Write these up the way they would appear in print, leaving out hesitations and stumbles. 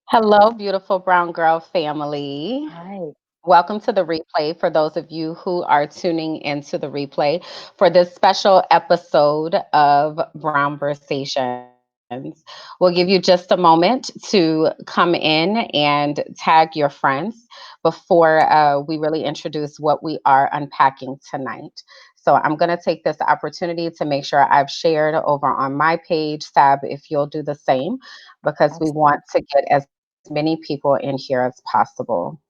Hello, beautiful brown girl family. Hi. Welcome to the replay for those of you who are tuning into the replay for this special episode of Brownversations. We'll give you just a moment to come in and tag your friends before we really introduce what we are unpacking tonight. So I'm going to take this opportunity to make sure I've shared over on my page, Sab, if you'll do the same, because we Absolutely. want to get as many people in here as possible.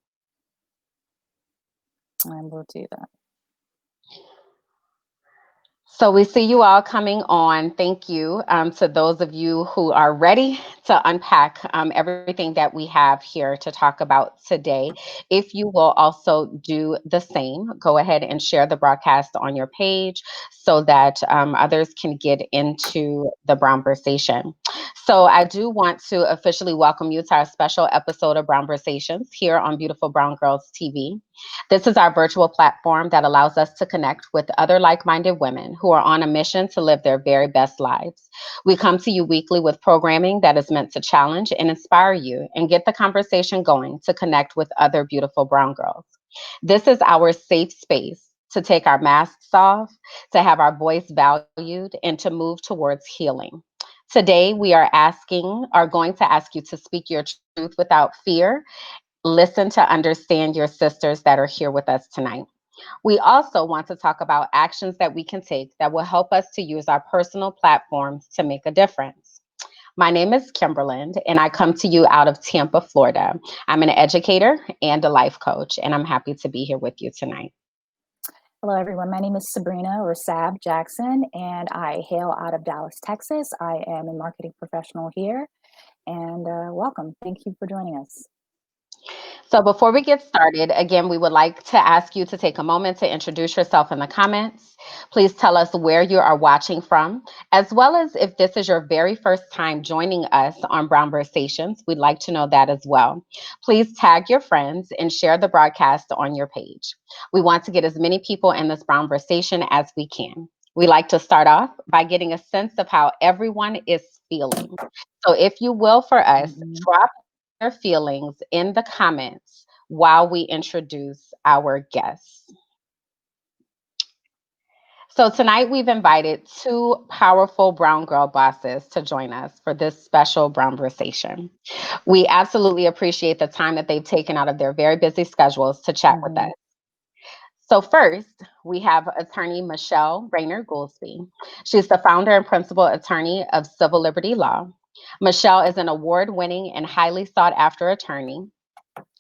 I will do that. So we see you all coming on. Thank you to those of you who are ready to unpack everything that we have here to talk about today. If you will also do the same, go ahead and share the broadcast on your page so that others can get into the Brown Conversation. So I do want to officially welcome you to our special episode of Brown Conversations here on Beautiful Brown Girls TV. This is our virtual platform that allows us to connect with other like minded women who are on a mission to live their very best lives. We come to you weekly with programming that is meant to challenge and inspire you and get the conversation going to connect with other beautiful brown girls. This is our safe space to take our masks off, to have our voice valued, and to move towards healing. Today, are going to ask you to speak your truth without fear. Listen to understand your sisters that are here with us tonight. We also want to talk about actions that we can take that will help us to use our personal platforms to make a difference. My name is Kimberland, and I come to you out of Tampa, Florida. I'm an educator and a life coach, and I'm happy to be here with you tonight. Hello, everyone. My name is Sabrina or Sab Jackson, and I hail out of Dallas, Texas. I am a marketing professional here, and welcome. Thank you for joining us. So, before we get started, again, we would like to ask you to take a moment to introduce yourself in the comments. Please tell us where you are watching from, as well as if this is your very first time joining us on Brown Conversations. We'd like to know that as well. Please tag your friends and share the broadcast on your page. We want to get as many people in this Brown Conversation as we can. We like to start off by getting a sense of how everyone is feeling. So, if you will, for us, Mhm. drop your feelings in the comments while we introduce our guests. So, tonight we've invited two powerful brown girl bosses to join us for this special brown conversation. We absolutely appreciate the time that they've taken out of their very busy schedules to chat with us. Mhm. So, first, we have attorney Michelle Rayner Goolsbee. She's the founder and principal attorney of Civil Liberty Law. Michelle is an award winning and highly sought after attorney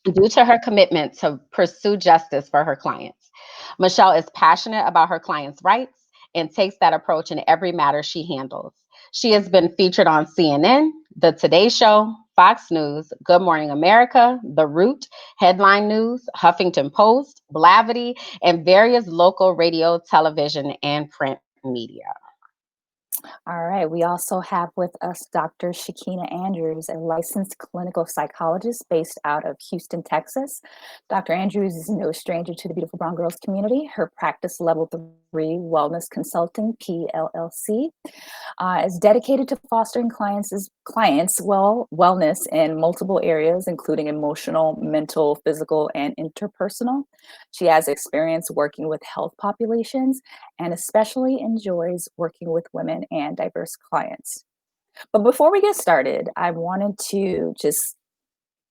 due to her commitment to pursue justice for her clients. Michelle is passionate about her clients' rights and takes that approach in every matter she handles. She has been featured on CNN, The Today Show, Fox News, Good Morning America, The Root, Headline News, Huffington Post, Blavity, and various local radio, television, and print media. All right. We also have with us Dr. Shekinah Andrews, a licensed clinical psychologist based out of Houston, Texas. Dr. Andrews is no stranger to the Beautiful Brown Girls community. Her practice level 3 wellness consulting, PLLC, is dedicated to fostering clients wellness in multiple areas, including emotional, mental, physical, and interpersonal. She has experience working with health populations and especially enjoys working with women and diverse clients. But before we get started, I wanted to just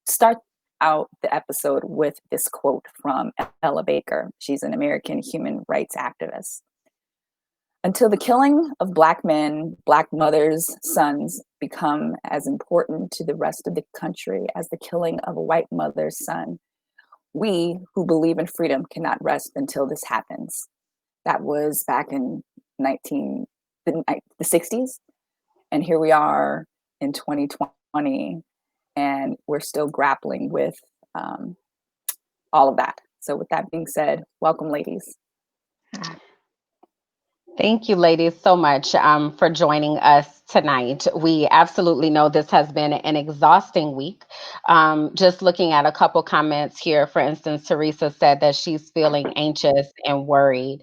start out the episode with this quote from Ella Baker. She's an American human rights activist. Until the killing of Black men, Black mothers' sons become as important to the rest of the country as the killing of a white mother's son, we who believe in freedom cannot rest until this happens. That was back in 19 the 60s, and here we are in 2020, and we're still grappling with um, all of that. So, with that being said, welcome, ladies. Thank you, ladies, so much for joining us tonight. We absolutely know this has been an exhausting week. Just looking at a couple comments here, for instance, Teresa said that she's feeling anxious and worried.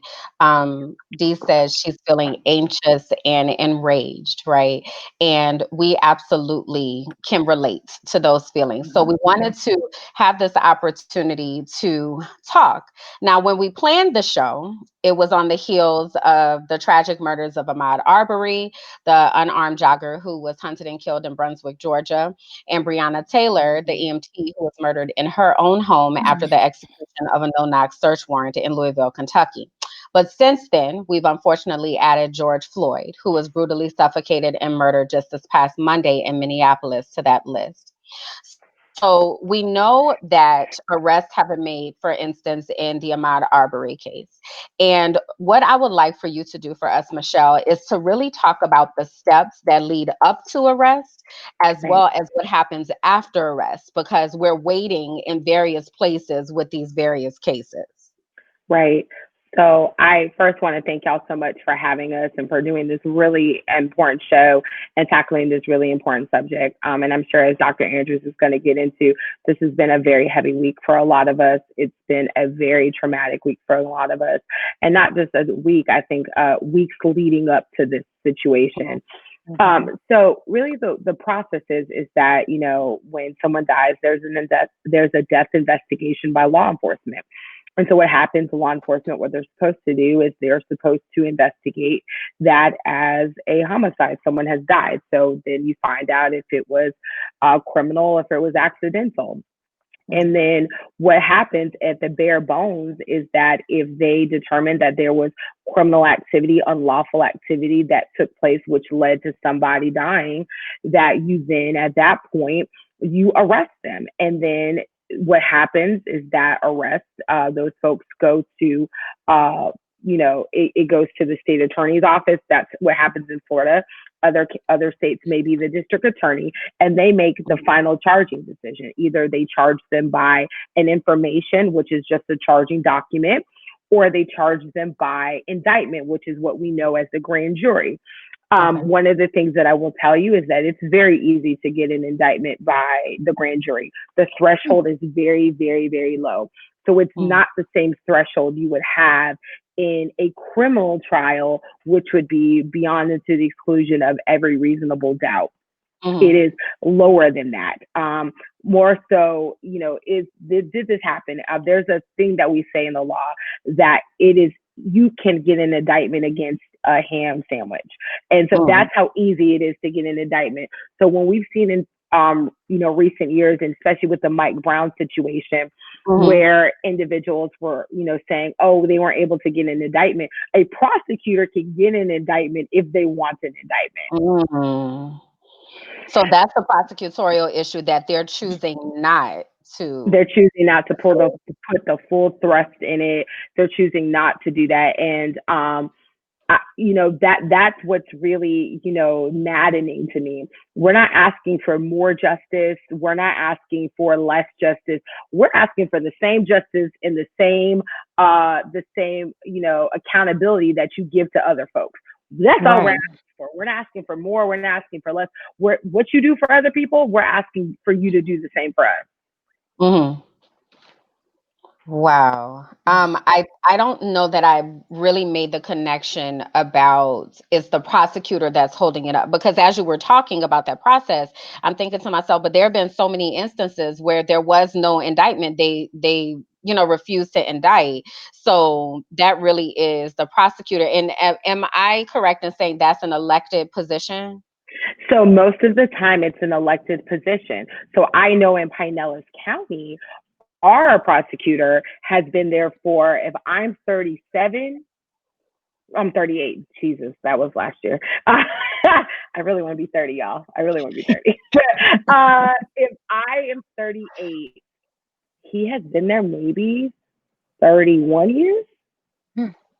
Dee says she's feeling anxious and enraged, right? And we absolutely can relate to those feelings. So we wanted to have this opportunity to talk. Now, when we planned the show, it was on the heels of the tragic murders of Ahmaud Arbery, the unarmed jogger who was hunted and killed in Brunswick, Georgia, and Breonna Taylor, the EMT who was murdered in her own home after the execution of a no-knock search warrant in Louisville, Kentucky. But since then, we've unfortunately added George Floyd, who was brutally suffocated and murdered just this past Monday in Minneapolis, to that list. So we know that arrests have been made, for instance, in the Ahmaud Arbery case. And what I would like for you to do for us, Michelle, is to really talk about the steps that lead up to arrest, as Right. well as what happens after arrest, because we're waiting in various places with these various cases. Right. So I first want to thank y'all so much for having us and for doing this really important show and tackling this really important subject. And I'm sure as Dr. Andrews is going to get into, this has been a very heavy week for a lot of us. It's been a very traumatic week for a lot of us. And not just a week, I think weeks leading up to this situation. So really the process is that, when someone dies, there's a death investigation by law enforcement. And so what happens, law enforcement, what they're supposed to do is they're supposed to investigate that as a homicide. Someone has died. So then you find out if it was criminal, if it was accidental. And then what happens at the bare bones is that if they determine that there was criminal activity, unlawful activity that took place, which led to somebody dying, that you then at that point, you arrest them. And then what happens is that arrest, those folks go to, it goes to the state attorney's office. That's what happens in Florida. Other states, maybe the district attorney, and they make the final charging decision. Either they charge them by an information, which is just a charging document, or they charge them by indictment, which is what we know as the grand jury. One of the things that I will tell you is that it's very easy to get an indictment by the grand jury. The threshold is very, very, very low. So it's not the same threshold you would have in a criminal trial, which would be beyond and to the exclusion of every reasonable doubt. It is lower than that. More so, did this happen? There's a thing that we say in the law that you can get an indictment against a ham sandwich. And so that's how easy it is to get an indictment. So when we've seen in recent years, and especially with the Mike Brown situation, where individuals were, saying, oh, they weren't able to get an indictment. A prosecutor can get an indictment if they want an indictment. So that's the prosecutorial issue that they're choosing not to. They're choosing not to put the full thrust in it. They're choosing not to do that. And, that's what's really, maddening to me. We're not asking for more justice. We're not asking for less justice. We're asking for the same justice and the same, accountability that you give to other folks. That's all we're asking for. We're not asking for more. We're not asking for less. What you do for other people, we're asking for you to do the same for us. Wow. I don't know that I really made the connection about it's the prosecutor that's holding it up, because as you were talking about that process, I'm thinking to myself, but there have been so many instances where there was no indictment. They refused to indict. So that really is the prosecutor. And am I correct in saying that's an elected position? So most of the time it's an elected position. So I know in Pinellas County, our prosecutor has been there for, if I'm 37, I'm 38. Jesus, that was last year. I really want to be 30, y'all. I really want to be 30. If I am 38, he has been there maybe 31 years.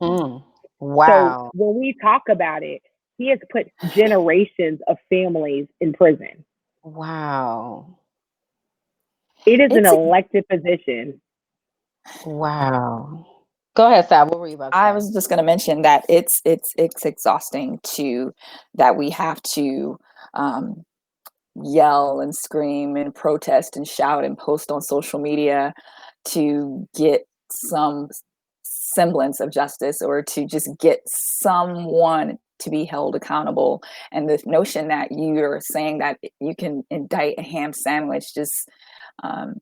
Wow. So when we talk about it, he has put generations of families in prison. Wow. It is an elected position. Wow. Go ahead, Sab. What were you about to I say? was just going to mention that it's exhausting that we have to um, yell and scream and protest and shout and post on social media to get some semblance of justice, or to just get someone to be held accountable. And the notion that you're saying that you can indict a ham sandwich just um,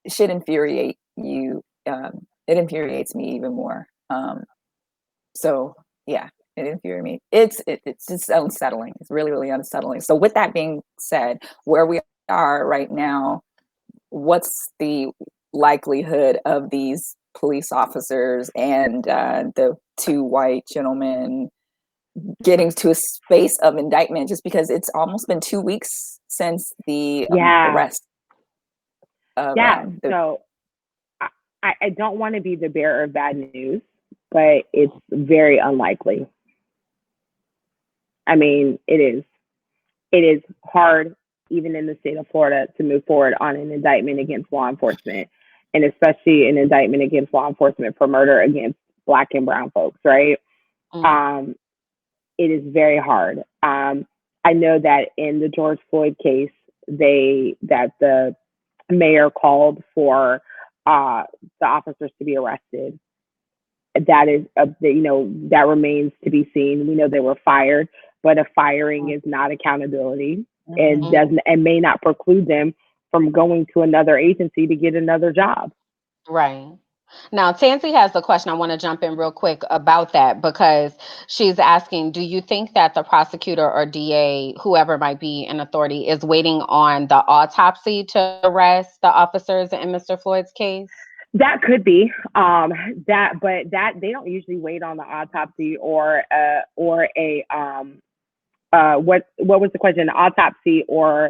should infuriate you. It infuriates me even more. So yeah, it infuriates me. It's just unsettling. It's really, really unsettling. So with that being said, where we are right now, what's the likelihood of these police officers and the two white gentlemen getting to a space of indictment? Just because it's almost been 2 weeks since the Yeah. arrest of Yeah. So I don't want to be the bearer of bad news, but it's very unlikely. I mean, it is. It is hard, even in the state of Florida, to move forward on an indictment against law enforcement, and especially an indictment against law enforcement for murder against Black and brown folks, right? Mm. It is very hard. I know that in the George Floyd case, that the mayor called for the officers to be arrested. That is, that remains to be seen. We know they were fired, but a firing is not accountability, and Mm-hmm. doesn't and may not preclude them from going to another agency to get another job. Right. Now, Tansy has a question. I want to jump in real quick about that because she's asking, do you think that the prosecutor or DA, whoever might be in authority, is waiting on the autopsy to arrest the officers in Mr. Floyd's case? That could be but they don't usually wait on the autopsy or a what was the question? Autopsy or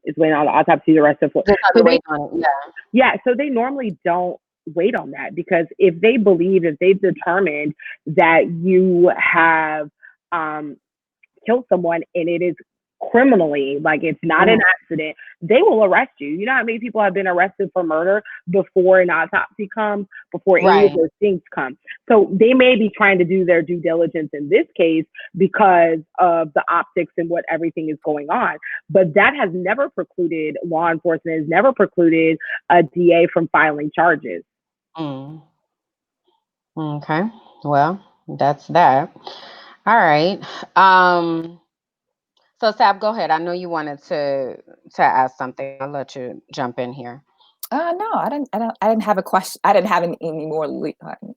is waiting on the autopsy the rest of Just have so to they wait on it. Yeah. so they normally don't wait on that, because if they've determined that you have um killed someone and it is criminally, like it's not an accident, they will arrest you. You know how many people have been arrested for murder before an autopsy comes, before any of Right. those things come? So they may be trying to do their due diligence in this case because of the optics and what everything is going on. But that has never precluded law enforcement, has never precluded a DA from filing charges. Mm. Okay. Well, that's that. All right. So Sab, go ahead. I know you wanted to ask something. I'll let you jump in here. No, I didn't have a question. I didn't have any more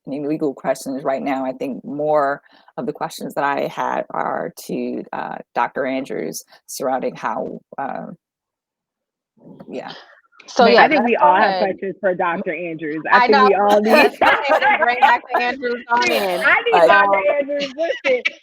any legal questions right now. I think more of the questions that I had are to Dr. Andrews surrounding how, yeah. So yeah, I think let's we go all have ahead. questions for Dr. Andrews. I I think know. we all need. Let's go ahead and bring Dr. Andrews on See, in. I need Like, Dr. Um, Andrews.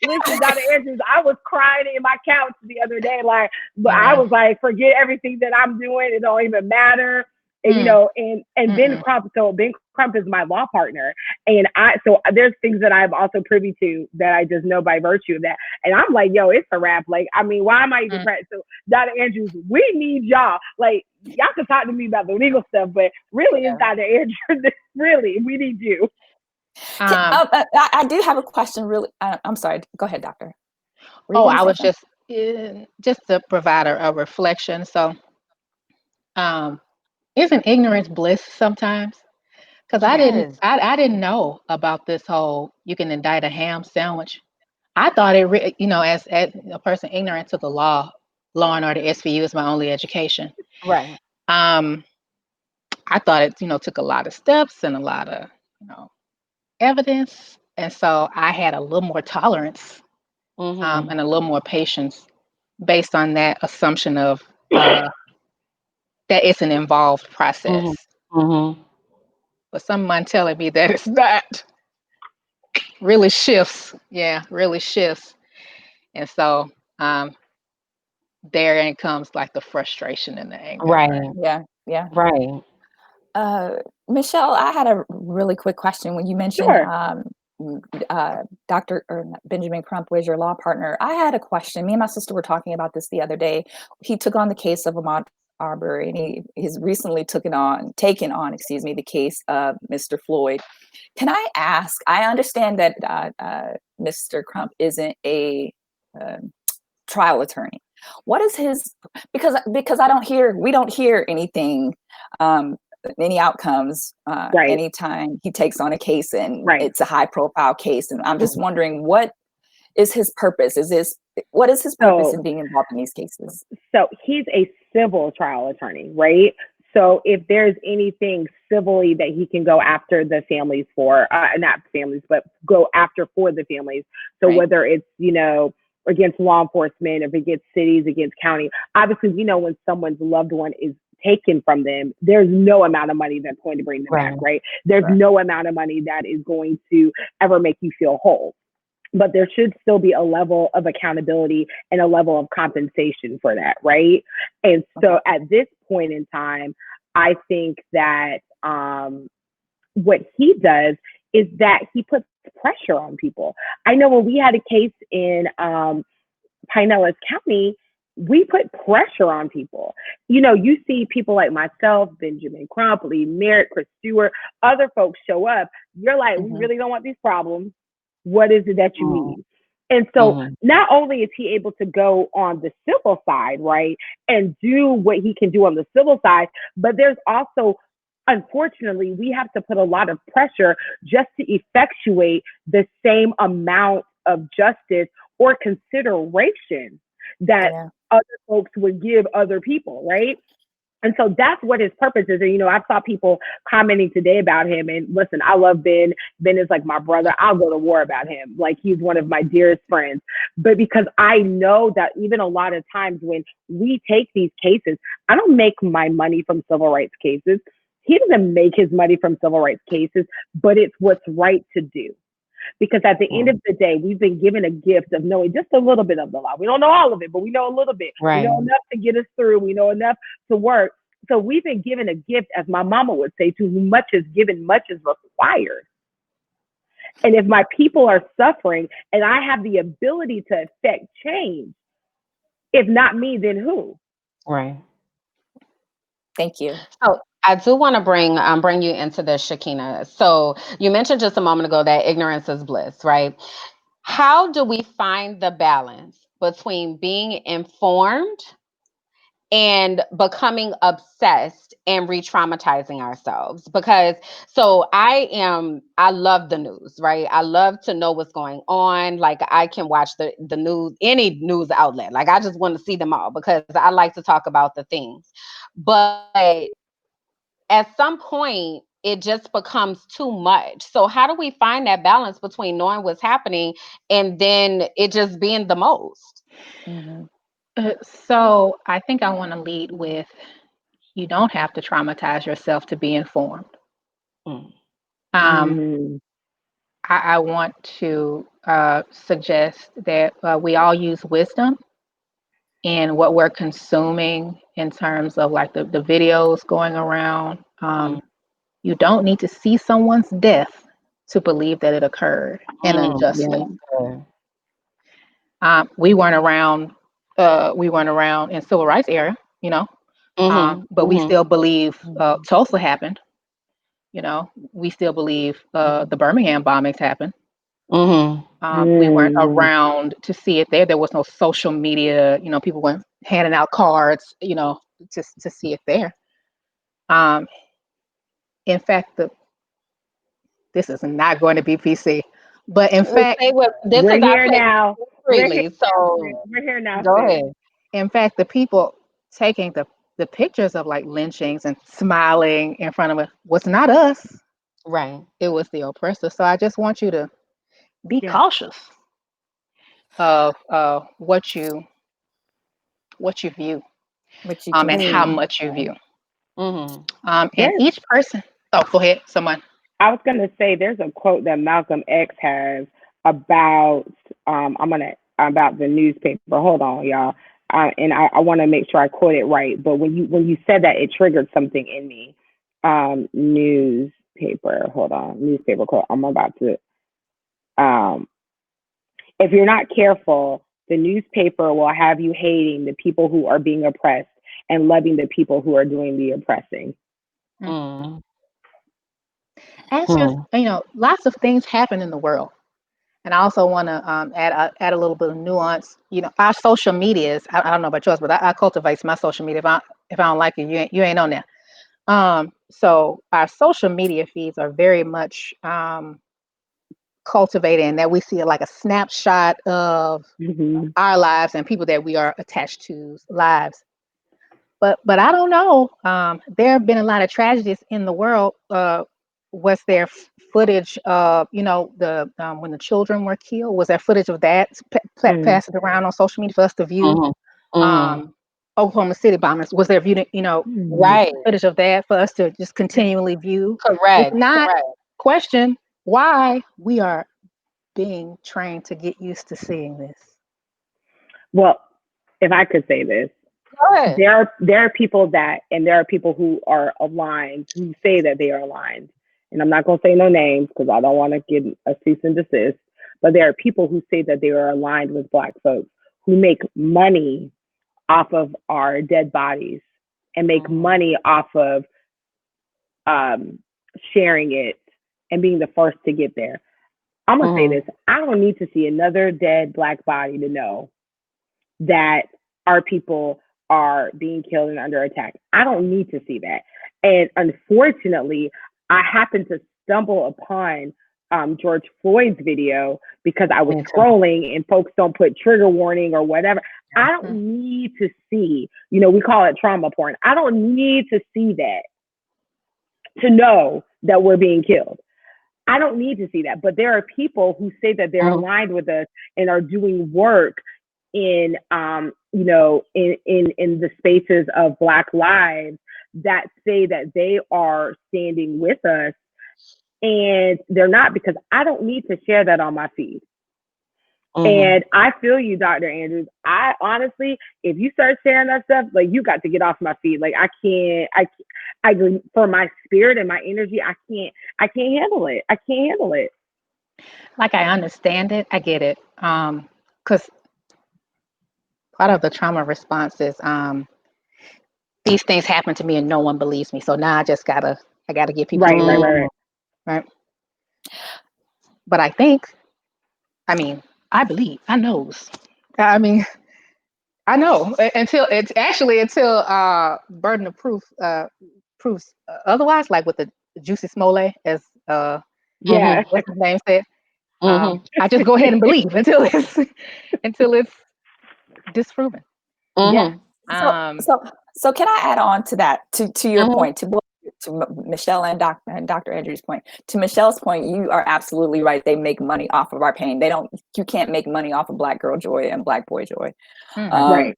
Listen, Dr. Andrews. I was crying in my couch the other day, like, but I Mm, was like, forget everything that I'm doing. It don't even matter. And, mm, Ben mm-mm. Crump. So Ben Crump is my law partner, and so there's things that I'm also privy to that I just know by virtue of that. And I'm like, yo, it's a wrap. Like, I mean, why am I even Mm, pressed? So, Dr. Andrews, we need y'all. Like, y'all can talk to me about the legal stuff, but really, it's yeah. Dr. Andrews. Really, we need you. Um, I do have a question. Really, I'm sorry. Go ahead, Doctor. Were you oh, going to I say was something? just to provide a reflection. So, um, isn't ignorance bliss sometimes? Because Yes. I didn't know about this whole you can indict a ham sandwich. I thought as a person ignorant to the law and order SVU is my only education. Right. Um, I thought it, took a lot of steps and a lot of, you know, evidence. And so I had a little more tolerance Mm-hmm. and a little more patience based on that assumption of uh, that it's an involved Mm-hmm. process. Mm-hmm. But someone telling me that it's not really shifts. Yeah, really shifts. And so um, therein comes like the frustration and the anger. Right. Yeah, yeah. Right. Uh, Michelle, I had a really quick question when you mentioned Sure. Dr. or Benjamin Crump was your law partner. I had a question. Me and my sister were talking about this the other day. He took on the case of Ahmaud Arbery, and he's recently taken on, the case of Mr. Floyd. Can I ask? I understand that Mr. Crump isn't a trial attorney. What is his? Because we don't hear anything, any outcomes Right. anytime he takes on a case and Right. it's a high profile case. And I'm just wondering, what is his purpose? What is his purpose in being involved in these cases? So he's a civil trial attorney, right? So if there's anything civilly that he can go after the families for, not families, but go after for the families. So Right. whether it's, against law enforcement, if against cities, against county, obviously, when someone's loved one is taken from them, there's no amount of money that's going to bring them back, right? There's no amount of money that is going to ever make you feel whole. But there should still be a level of accountability and a level of compensation for that, right? And so at this point in time, I think that what he does is that he puts pressure on people. I know when we had a case in Pinellas County, we put pressure on people. You see people like myself, Benjamin Crump, Lee Merritt, Chris Stewart, other folks show up. You're like, we really don't want these problems. What is it that you need? And so not only is he able to go on the civil side, right, and do what he can do on the civil side, but there's also, unfortunately, we have to put a lot of pressure just to effectuate the same amount of justice or consideration that other folks would give other people, right? And so that's what his purpose is. And, I saw people commenting today about him. And listen, I love Ben. Ben is like my brother. I'll go to war about him. Like, he's one of my dearest friends. But because I know that even a lot of times when we take these cases, I don't make my money from civil rights cases. He doesn't make his money from civil rights cases, but it's what's right to do. Because at the end of the day, we've been given a gift of knowing just a little bit of the law. We don't know all of it, but we know a little bit. Right. We know enough to get us through. We know enough to work. So we've been given a gift, as my mama would say, to whom much is given, much is required. And if my people are suffering and I have the ability to affect change, if not me, then who? Right. Thank you. So I do want to bring you into this, Shekinah. So you mentioned just a moment ago that ignorance is bliss, right? How do we find the balance between being informed and becoming obsessed and re-traumatizing ourselves? Because I love the news, right? I love to know what's going on. Like, I can watch the news, any news outlet. Like, I just want to see them all because I like to talk about the things. But at some point, it just becomes too much. So how do we find that balance between knowing what's happening and then it just being the most? So I think I want to lead with, you don't have to traumatize yourself to be informed. I want to suggest that we all use wisdom in what we're consuming in terms of like the videos going around. You don't need to see someone's death to believe that it occurred and unjustly. We weren't around. We weren't around in civil rights era, but we still believe Tulsa happened. We still believe the Birmingham bombings happened. We weren't around to see it there. There was no social media. People weren't handing out cards. Just to see it there. In fact, this is not going to be PC, but in fact, we're here now. Freely, so we're here now. Go ahead. In fact, the people taking the pictures of like lynchings and smiling in front of it was not us. Right. It was the oppressor. So I just want you to be cautious of what you view, and how much you view. And each person. Oh, go ahead, someone. I was going to say there's a quote that Malcolm X has about about the newspaper. Hold on, y'all. And I want to make sure I quote it right. But when you said that, it triggered something in me. Newspaper. Hold on. Newspaper quote. I'm about to. If you're not careful, the newspaper will have you hating the people who are being oppressed and loving the people who are doing the oppressing. Mm. And it's just, lots of things happen in the world. And I also want to add a little bit of nuance. Our social medias. I don't know about yours, but I cultivate my social media. If I don't like it, you ain't on there. So our social media feeds are very much cultivated, and that we see like a snapshot of our lives and people that we are attached to's lives. But I don't know. There have been a lot of tragedies in the world. Was there footage of the when the children were killed? Was there footage of that passed around on social media for us to view? Oklahoma City bombings. Was there Right. footage of that for us to just continually view? If Correct. not, question why we are being trained to get used to seeing this. Well, if I could say this, Go ahead. there are people who are aligned, who say that they are aligned. And I'm not going to say no names because I don't want to get a cease and desist. But there are people who say that they are aligned with Black folks, who make money off of our dead bodies and make money off of sharing it and being the first to get there. I'm going to say this. I don't need to see another dead Black body to know that our people are being killed and under attack. I don't need to see that. And unfortunately, I happened to stumble upon George Floyd's video because I was scrolling, and folks don't put trigger warning or whatever. I don't need to see, we call it trauma porn. I don't need to see that to know that we're being killed. I don't need to see that. But there are people who say that they're aligned with us and are doing work in in the spaces of Black lives that say that they are standing with us, and they're not, because I don't need to share that on my feed. And I feel you, Dr. Andrews. I honestly, if you start sharing that stuff, like, you got to get off my feed. Like, I for my spirit and my energy, I can't handle it. I can't handle it. Like, I understand it. I get it. Because part of the trauma response is these things happen to me and no one believes me. So now I gotta get people to believe me. Right. But I believe, I knows. I know until burden of proof proves otherwise, like with the Juicy Smollett, as what's his name said. I just go ahead and believe until it's disproven. Yeah. So can I add on to that, to your point, to Michelle and Dr. Andrews' point? To Michelle's point, you are absolutely right. They make money off of our pain. You can't make money off of Black girl joy and Black boy joy. Right.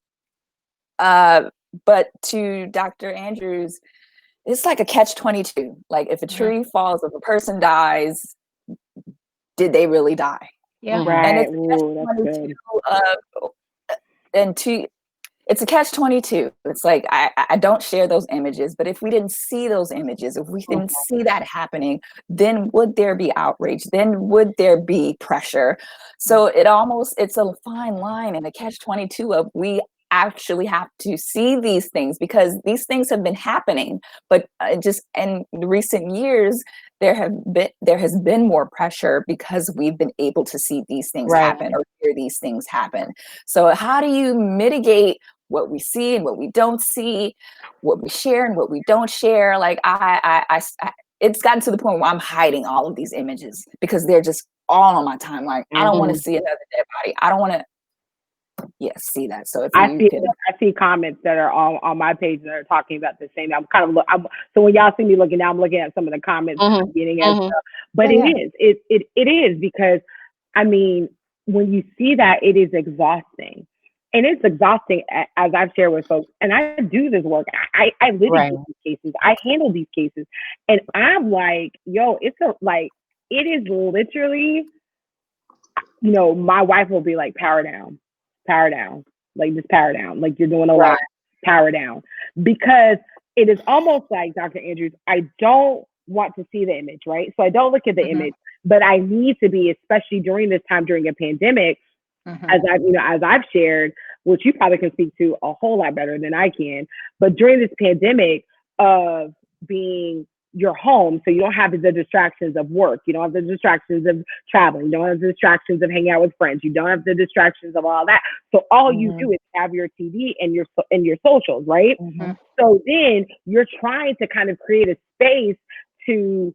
But to Dr. Andrews, it's like a catch-22. Like, if a tree falls, if a person dies, did they really die? Yeah. Right. And it's a catch-22. It's like, I don't share those images, but if we didn't see those images, if we didn't see that happening, then would there be outrage? Then would there be pressure? So it's a fine line and a catch-22 of, we actually have to see these things, because these things have been happening, but just in recent years, there has been more pressure because we've been able to see these things happen or hear these things happen. So how do you mitigate what we see and what we don't see, what we share and what we don't share? Like, it's gotten to the point where I'm hiding all of these images because they're just all on my timeline. I don't want to see another dead body. I don't want to see that. So if I see comments that are on my page that are talking about the same. So when y'all see me looking down, I'm looking at some of the comments getting at stuff. But it is because, I mean, when you see that, it is exhausting. And it's exhausting, as I've shared with folks. And I do this work. I litigate these cases. I handle these cases. And I'm like, yo, it is literally, my wife will be like, power down, like, just power down. Like, you're doing a lot, power down. Because it is almost like, Dr. Andrews, I don't want to see the image, right? So I don't look at the image, but I need to be, especially during this time, during a pandemic, as I've shared, which you probably can speak to a whole lot better than I can. But during this pandemic of being your home, so you don't have the distractions of work, you don't have the distractions of traveling, you don't have the distractions of hanging out with friends, you don't have the distractions of all that. So all you do is have your TV and your socials, right? Mm-hmm. So then you're trying to kind of create a space to,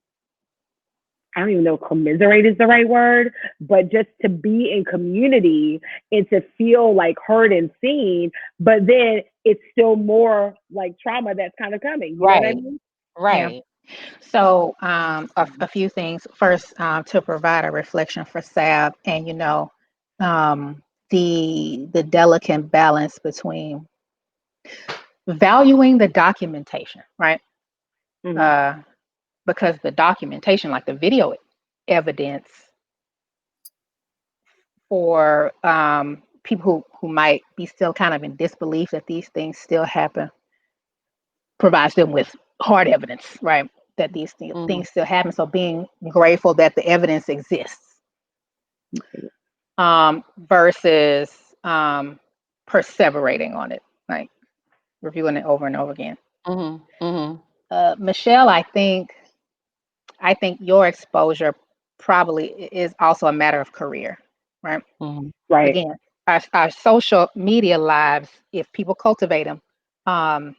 I don't even know if commiserate is the right word, but just to be in community and to feel like heard and seen. But then it's still more like trauma that's kind of coming. You know what I Right. mean? Right. So a few things. First, to provide a reflection for Sab, and the delicate balance between valuing the documentation, right? Mm-hmm. Because the documentation, like the video evidence for people who might be still kind of in disbelief that these things still happen, provides them with hard evidence, right? That these Mm-hmm. things still happen. So being grateful that the evidence exists, versus perseverating on it, like reviewing it over and over again. Mm-hmm. Mm-hmm. Michelle, I think your exposure probably is also a matter of career, right? Mm-hmm. Right. Again, our social media lives, if people cultivate them, um,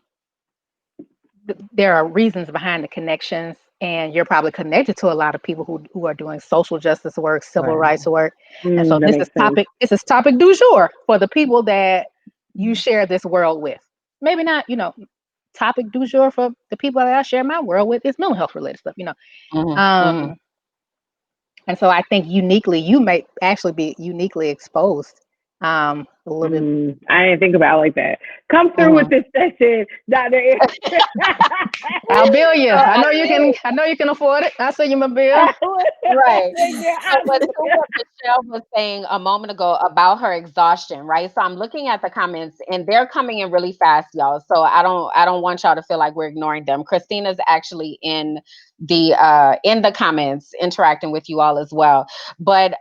there are reasons behind the connections, and you're probably connected to a lot of people who are doing social justice work, civil Right. rights work, and so That makes sense. this is topic du jour for the people that you share this world with. Maybe not, topic du jour for the people that I share my world with is mental health related stuff. Mm-hmm. Mm-hmm. Um, and so I think uniquely, you may actually be uniquely exposed, a little bit. I didn't think about it like that. Come through with Mm-hmm. this session, Dr. I'll bill you. So I I know you can. think I know you can afford it. I'll send you my bill. right. Thank you. So, but to what Michelle was saying a moment ago about her exhaustion, right? So I'm looking at the comments and they're coming in really fast, y'all. So I don't want y'all to feel like we're ignoring them. Christina's actually in the comments interacting with you all as well. But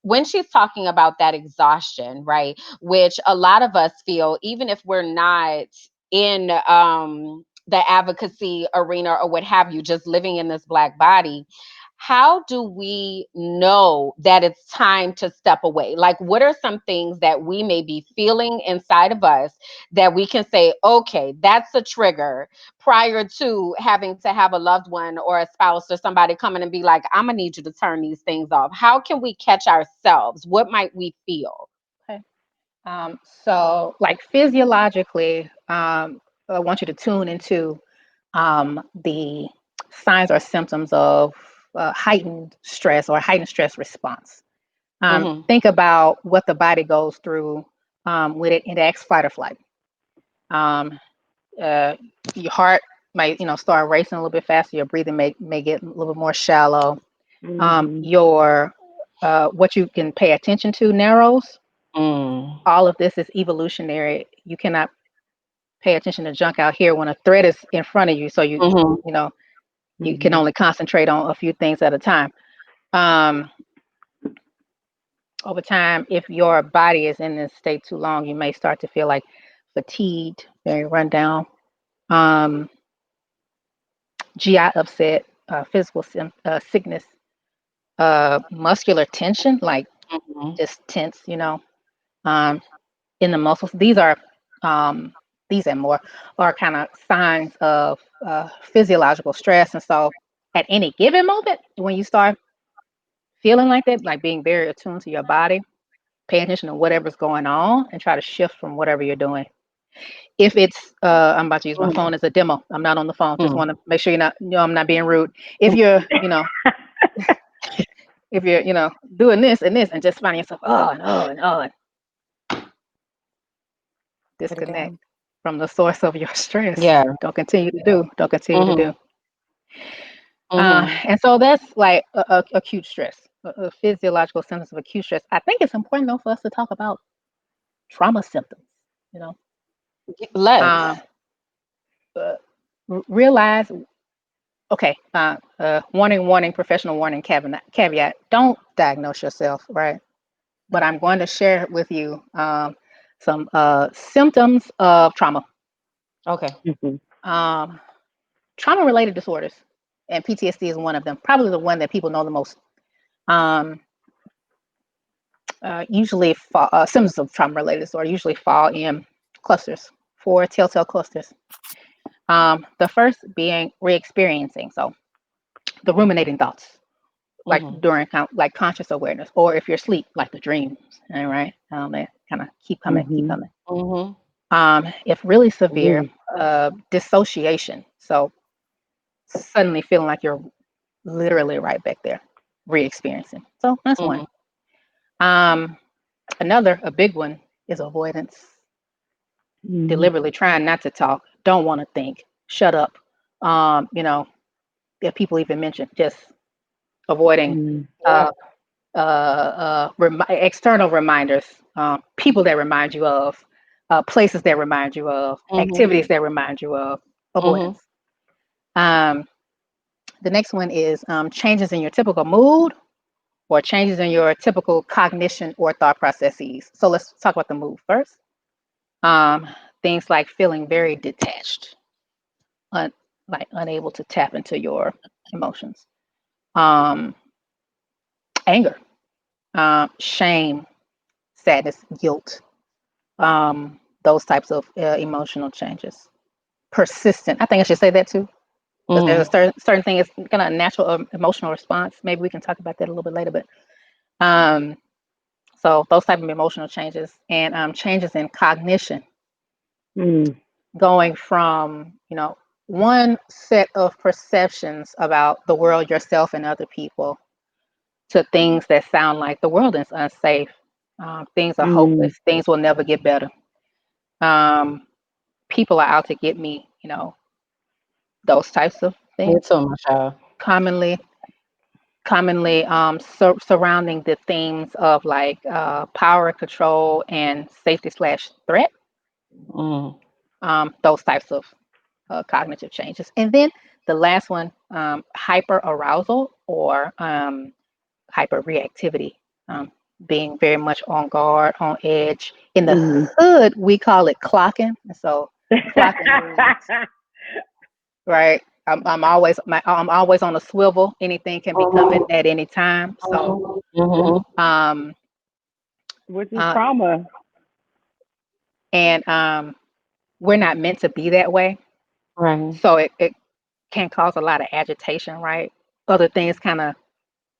when she's talking about that exhaustion, right, which a lot of us feel, even if we're not in the advocacy arena or what have you, just living in this Black body, how do we know that it's time to step away? Like, what are some things that we may be feeling inside of us that we can say, okay, that's a trigger, prior to having to have a loved one or a spouse or somebody coming and be like, I'm gonna need you to turn these things off? How can we catch ourselves? What might we feel? Okay. So, like physiologically, I want you to tune into the signs or symptoms of heightened stress or heightened stress response. Mm-hmm. Think about what the body goes through when it acts fight or flight. Um, uh, your heart might, start racing a little bit faster. Your breathing may get a little bit more shallow. Mm-hmm. Your what you can pay attention to narrows. Mm. All of this is evolutionary. You cannot pay attention to junk out here when a threat is in front of you. So Mm-hmm. you know you can Mm-hmm. only concentrate on a few things at a time. Um, Over time, if your body is in this state too long, you may start to feel like fatigued, very run down, um, GI upset, physical sickness, muscular tension, like Mm-hmm. just tense, um, in the muscles. Um, these and more are kind of signs of physiological stress. And so at any given moment, when you start feeling like that, like being very attuned to your body, pay attention to whatever's going on and try to shift from whatever you're doing. If it's, I'm about to use my phone as a demo. I'm not on the phone. Just Mm-hmm. want to make sure I'm not being rude. If you're, if you're, doing this and this and just finding yourself, oh, and oh, and oh, and Put it disconnect down. from the source of your stress. Yeah. Don't continue to do. Don't continue to Mm-hmm. do. Mm-hmm. And so that's like acute stress, a physiological symptoms of acute stress. I think it's important though for us to talk about trauma symptoms. You know, Let's. um, uh, realize. Okay, warning, warning, professional warning, caveat. Don't diagnose yourself, right? But I'm going to share with you some symptoms of trauma. Okay. Mm-hmm. Trauma-related disorders, and PTSD is one of them. Probably the one that people know the most. Um, usually, symptoms of trauma-related disorder usually fall in clusters, 4 telltale clusters. The first being re-experiencing, so the ruminating thoughts, like Mm-hmm. during like conscious awareness, or if you're asleep, like the dreams. All right, they kind of keep coming, keep Mm-hmm. coming. Mm-hmm. If really severe, Ooh. dissociation, so suddenly feeling like you're literally right back there, re-experiencing. So that's one. Mm-hmm. Um, a big one is avoidance. Mm-hmm. Deliberately trying not to talk, don't want to think, shut up. You know, if people even mention, just avoiding Yeah. uh, external reminders, people that remind you of, places that remind you of, Mm-hmm. activities that remind you of, Mm-hmm. avoidance. Um, the next one is changes in your typical mood or changes in your typical cognition or thought processes. So let's talk about the mood first. Um, things like feeling very detached, un- like unable to tap into your emotions, um, anger, shame, sadness, guilt, those types of emotional changes. Persistent. I think I should say that too, because there's a Mm-hmm. certain thing. It's kind of a natural emotional response. Maybe we can talk about that a little bit later. But um, so those type of emotional changes and changes in cognition, Mm. going from one set of perceptions about the world, yourself, and other people to things that sound like the world is unsafe. Things are Mm. hopeless. Things will never get better. Um, people are out to get me. Those types of Me things too, Michelle. commonly surrounding the themes of like power, control, and safety slash threat. Mm. Those types of cognitive changes. And then the last one, hyper arousal or hyper reactivity, being very much on guard, on edge. In the Mm. hood, we call it clocking. And so clocking means, right? I'm always on a swivel. Anything can be coming Mm-hmm. at any time. So Mm-hmm. um, Which is uh, trauma. and we're not meant to be that way. Right. So it can cause a lot of agitation, right? Other things kind of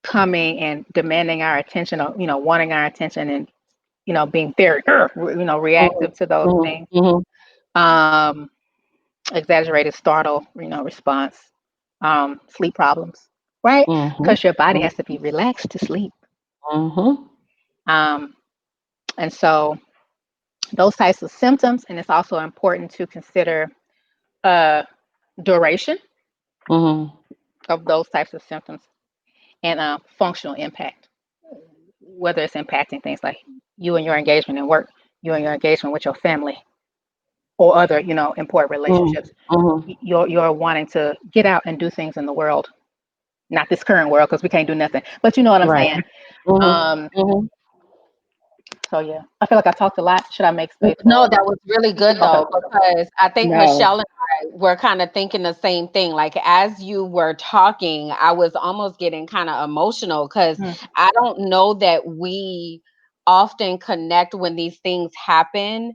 coming and demanding our attention, or wanting our attention, and being very reactive to those Mm-hmm. things. Mm-hmm. Um, exaggerated startle, response. Sleep problems, right? Mm-hmm. Because your body has to be relaxed to sleep. Mm-hmm. Um, and so those types of symptoms, and it's also important to consider uh, duration Mm-hmm. of those types of symptoms and functional impact, whether it's impacting things like you and your engagement in work, you and your engagement with your family, or other, important relationships. Mm-hmm. You're wanting to get out and do things in the world, not this current world because we can't do nothing. But you know what I'm Right. saying. Mm-hmm. Um, Mm-hmm. so yeah, I feel like I talked a lot. Should I make space No, for? that was really good Okay. though, because I think No. Michelle and I were kind of thinking the same thing. Like as you were talking, I was almost getting kind of emotional because Mm, I don't know that we often connect when these things happen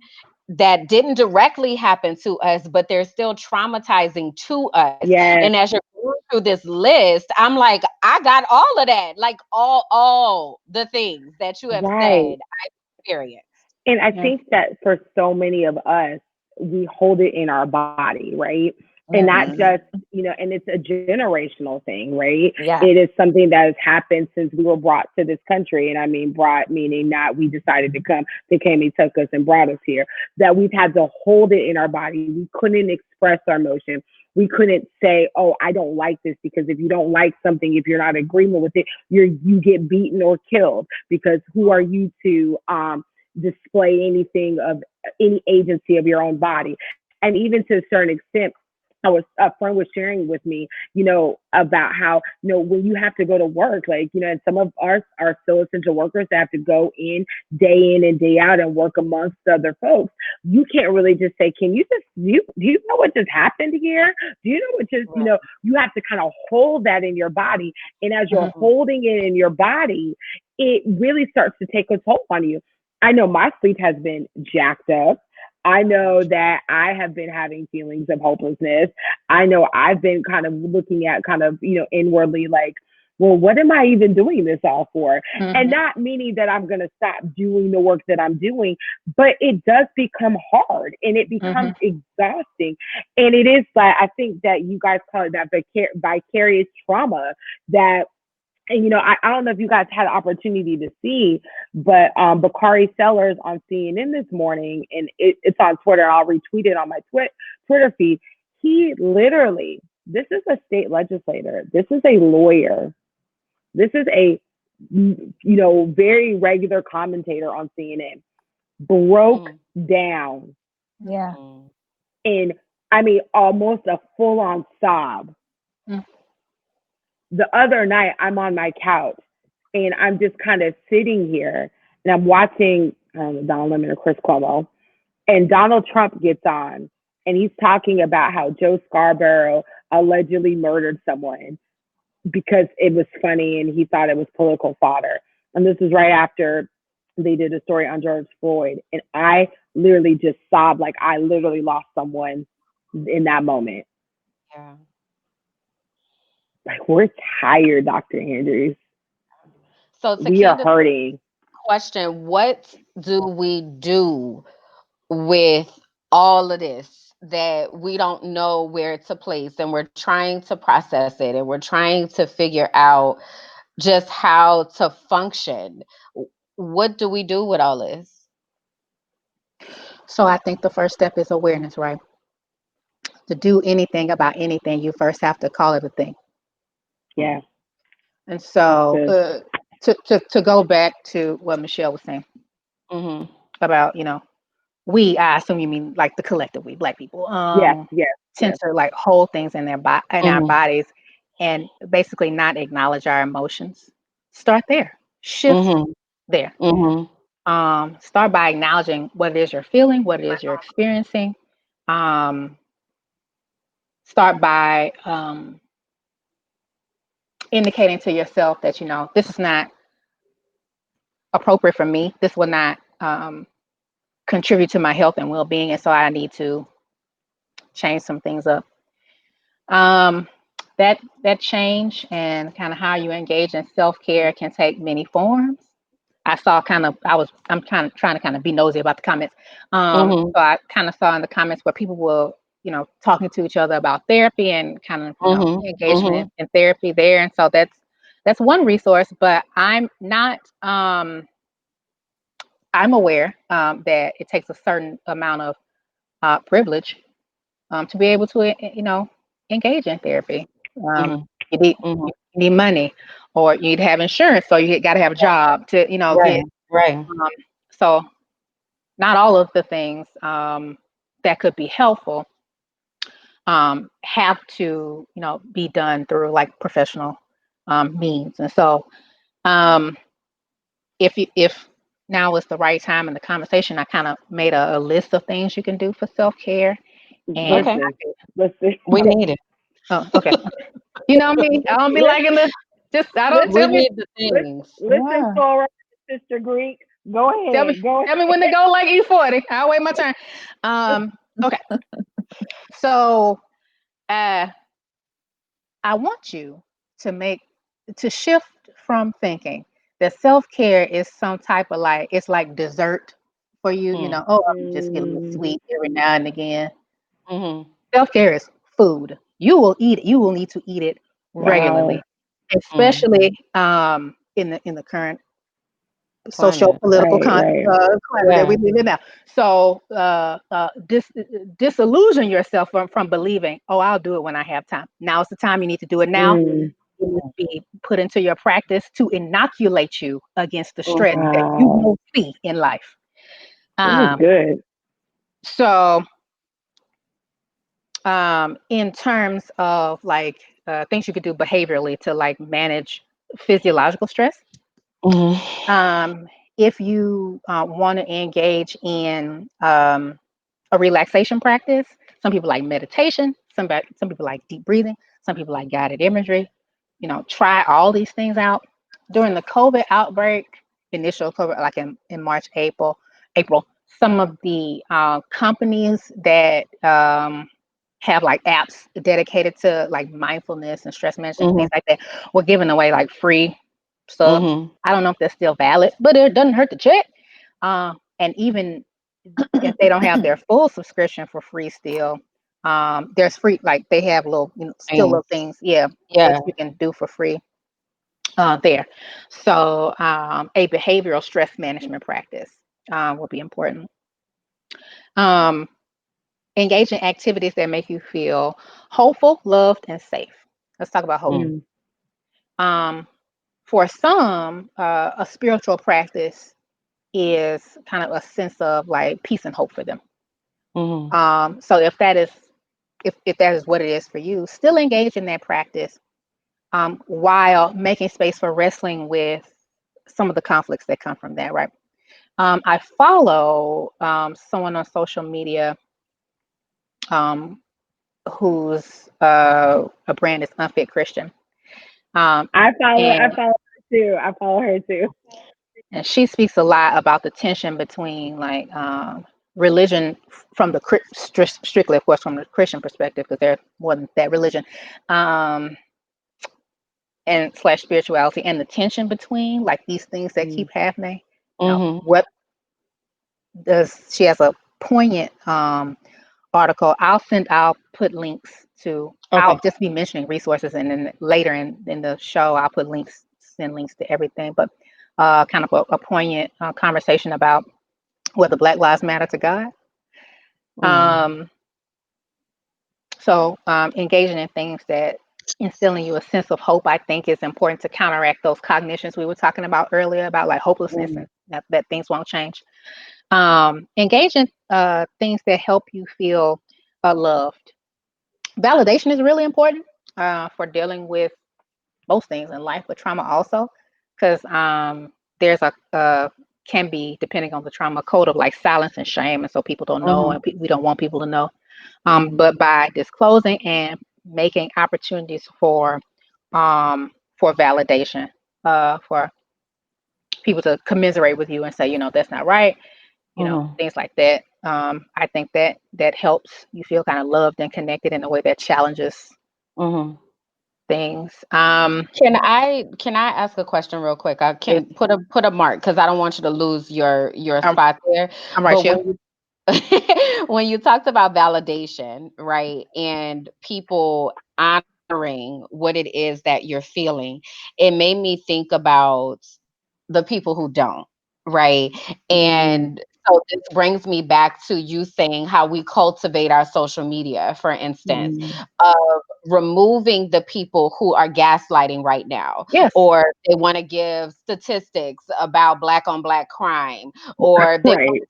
that didn't directly happen to us, but they're still traumatizing to us. Yes. And as you're going through this list, I'm like, I got all of that, like all the things that you have Right. said, I experienced. And I yeah. think that for so many of us, we hold it in our body, right? And not Mhm. just, and it's a generational thing, right? Yeah. It is something that has happened since we were brought to this country. And I mean, brought meaning not we decided to come, they came and took us and brought us here, that we've had to hold it in our body. We couldn't express our emotion. We couldn't say, oh, I don't like this, because if you don't like something, if you're not in agreement with it, you get beaten or killed, because who are you to display anything of any agency of your own body? And even to a certain extent, a friend was sharing with me, about how, when you have to go to work, like, and some of us are still essential workers that have to go in and day out and work amongst other folks. You can't really just say, can you just, do you know what just happened here? Do you know what just, you have to kind of hold that in your body. And as you're holding it in your body, it really starts to take a toll on you. I know my sleep has been jacked up. I know that I have been having feelings of hopelessness. I know I've been kind of looking at inwardly, like, well, what am I even doing this all for? And not meaning that I'm going to stop doing the work that I'm doing, but it does become hard and it becomes exhausting. And it is like, I think that you guys call it that vicarious trauma that. And, I don't know if you guys had the opportunity to see, but Bakari Sellers on CNN this morning, and it's on Twitter, and I'll retweet it on my Twitter feed. He literally, this is a state legislator. This is a lawyer. This is a, very regular commentator on CNN. Broke down. Yeah. And, I mean, almost a full-on sob. The other night, I'm on my couch and I'm just kind of sitting here and I'm watching Donald Lemon or Chris Cuomo, and Donald Trump gets on and he's talking about how Joe Scarborough allegedly murdered someone because it was funny and he thought it was political fodder. And this is right after they did a story on George Floyd. And I literally just sobbed, like I literally lost someone in that moment. Yeah. Like, we're tired, Dr. Andrews. So we are hurting. Question, what do we do with all of this that we don't know where to place, and we're trying to process it, and we're trying to figure out just how to function? What do we do with all this? So I think the first step is awareness, right? To do anything about anything, you first have to call it a thing. Yeah. And so to go back to what Michelle was saying about, I assume you mean like the collective we, Black people, tend to like hold things in our bodies and basically not acknowledge our emotions. Start there. Shift there. Start by acknowledging what it is you're feeling, what it is you're experiencing. Start by indicating to yourself that, this is not appropriate for me. This will not contribute to my health and well-being, and so I need to change some things up. That change and kind of how you engage in self-care can take many forms. I'm kind of trying to be nosy about the comments. So I kind of saw in the comments where people were, talking to each other about therapy and kind of, engagement in therapy there. And so that's one resource, but I'm not, I'm aware that it takes a certain amount of privilege to be able to, engage in therapy. You need money, or you need to have insurance, so you got to have a job to, get. Right. So not all of the things that could be helpful have to, be done through like professional means. And so if now is the right time in the conversation, I kind of made a list of things you can do for self-care. And Listen. We need it. Oh, okay. You know me. I don't be liking the I don't We tell me. need the things. Listen, Flora, Sister Greek. Go ahead. Tell me when to go like E40. I'll wait my turn. Okay. So I want you to shift from thinking that self-care is some type of it's like dessert for you, you just get a little sweet every now and again. Self-care is food. You will eat it. You will need to eat it regularly, especially in the current social political climate that we live in now. So disillusion yourself from believing, oh, I'll do it when I have time. Now is the time. You need to do it now. It needs to be put into your practice to inoculate you against the stress that you will see in life. Good. So in terms of like things you could do behaviorally to like manage physiological stress. Mm-hmm. If you want to engage in a relaxation practice, some people like meditation, some people like deep breathing, some people like guided imagery. Try all these things out. During the COVID outbreak, initial COVID, like in March, April, some of the companies that have like apps dedicated to like mindfulness and stress management, Mm-hmm. things like that, were giving away like free subs. Mm-hmm. I don't know if they're still valid, but it doesn't hurt to check. And even if they don't have their full subscription for free still, there's free, like they have little, still little Things. things, yeah, that Yeah. you can do for free there. So a behavioral stress management practice will be important. Um, Engage in activities that make you feel hopeful, loved, and safe. Let's talk about hope. Mm-hmm. Mm. Um, for some, a spiritual practice is kind of a sense of like peace and hope for them. Mm-hmm. So if that is what it is for you, still engage in that practice while making space for wrestling with some of the conflicts that come from that, right? I follow someone on social media um, whose a brand is Unfit Christian. Um, I and follow her too. I follow her too. and she speaks a lot about the tension between like religion from the strictly, of course, from the Christian perspective, because they're more than that religion, um, and slash spirituality, and the tension between like these things that Mm. keep happening. Mm-hmm. What does she has a poignant article. I'll put links to. I'll Okay. just be mentioning resources, and then later in the show, I'll put links, send links to everything. But kind of a poignant conversation about whether Black Lives Matter to God. Mm-hmm. Um, Engaging in things that instilling you a sense of hope, I think, is important to counteract those cognitions we were talking about earlier about like hopelessness Mm. and that things won't change. Engage in things that help you feel loved. Validation is really important for dealing with most things in life, but trauma also, because there's can be, depending on the trauma, code of like silence and shame, and so people don't know, Mm-hmm. and we don't want people to know. But by disclosing and making opportunities for validation, for people to commiserate with you and say, that's not right, Mm-hmm. things like that. I think that helps you feel kind of loved and connected in a way that challenges Mm-hmm. things. Can I ask a question real quick? I It, can't put a mark because I don't want you to lose your I'm, spot there. I'm right But here. when you talked about validation, right, and people honoring what it is that you're feeling, it made me think about the people who don't, right? Mm. And so this brings me back to you saying how we cultivate our social media, for instance, Mm. of removing the people who are gaslighting right now, Yes. or they want to give statistics about black on black crime, or they want Right. to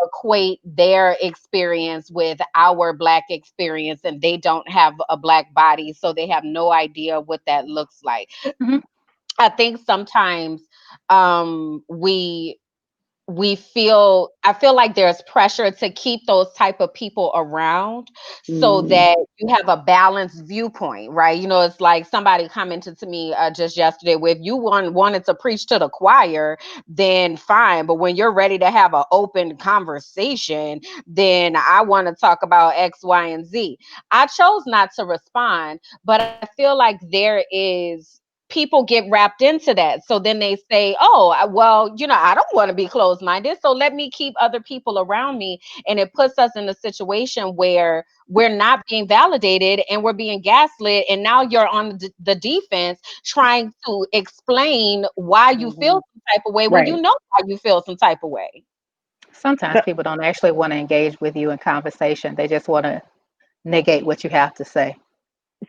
equate their experience with our black experience, and they don't have a black body, so they have no idea what that looks like. Hmm. I think sometimes we I feel like there's pressure to keep those type of people around so Mm. that you have a balanced viewpoint, right? It's like somebody commented to me just yesterday, where if you wanted to preach to the choir, then fine, but when you're ready to have an open conversation, then I want to talk about X, Y, and Z. I chose not to respond, but I feel like there is people get wrapped into that. So then they say, oh, well, I don't want to be closed minded. So let me keep other people around me. And it puts us in a situation where we're not being validated and we're being gaslit. And now you're on the defense trying to explain why you Hmm. feel some type of way when you Right. know why you feel some type of way. Sometimes So, people don't actually want to engage with you in conversation. They just want to negate what you have to say.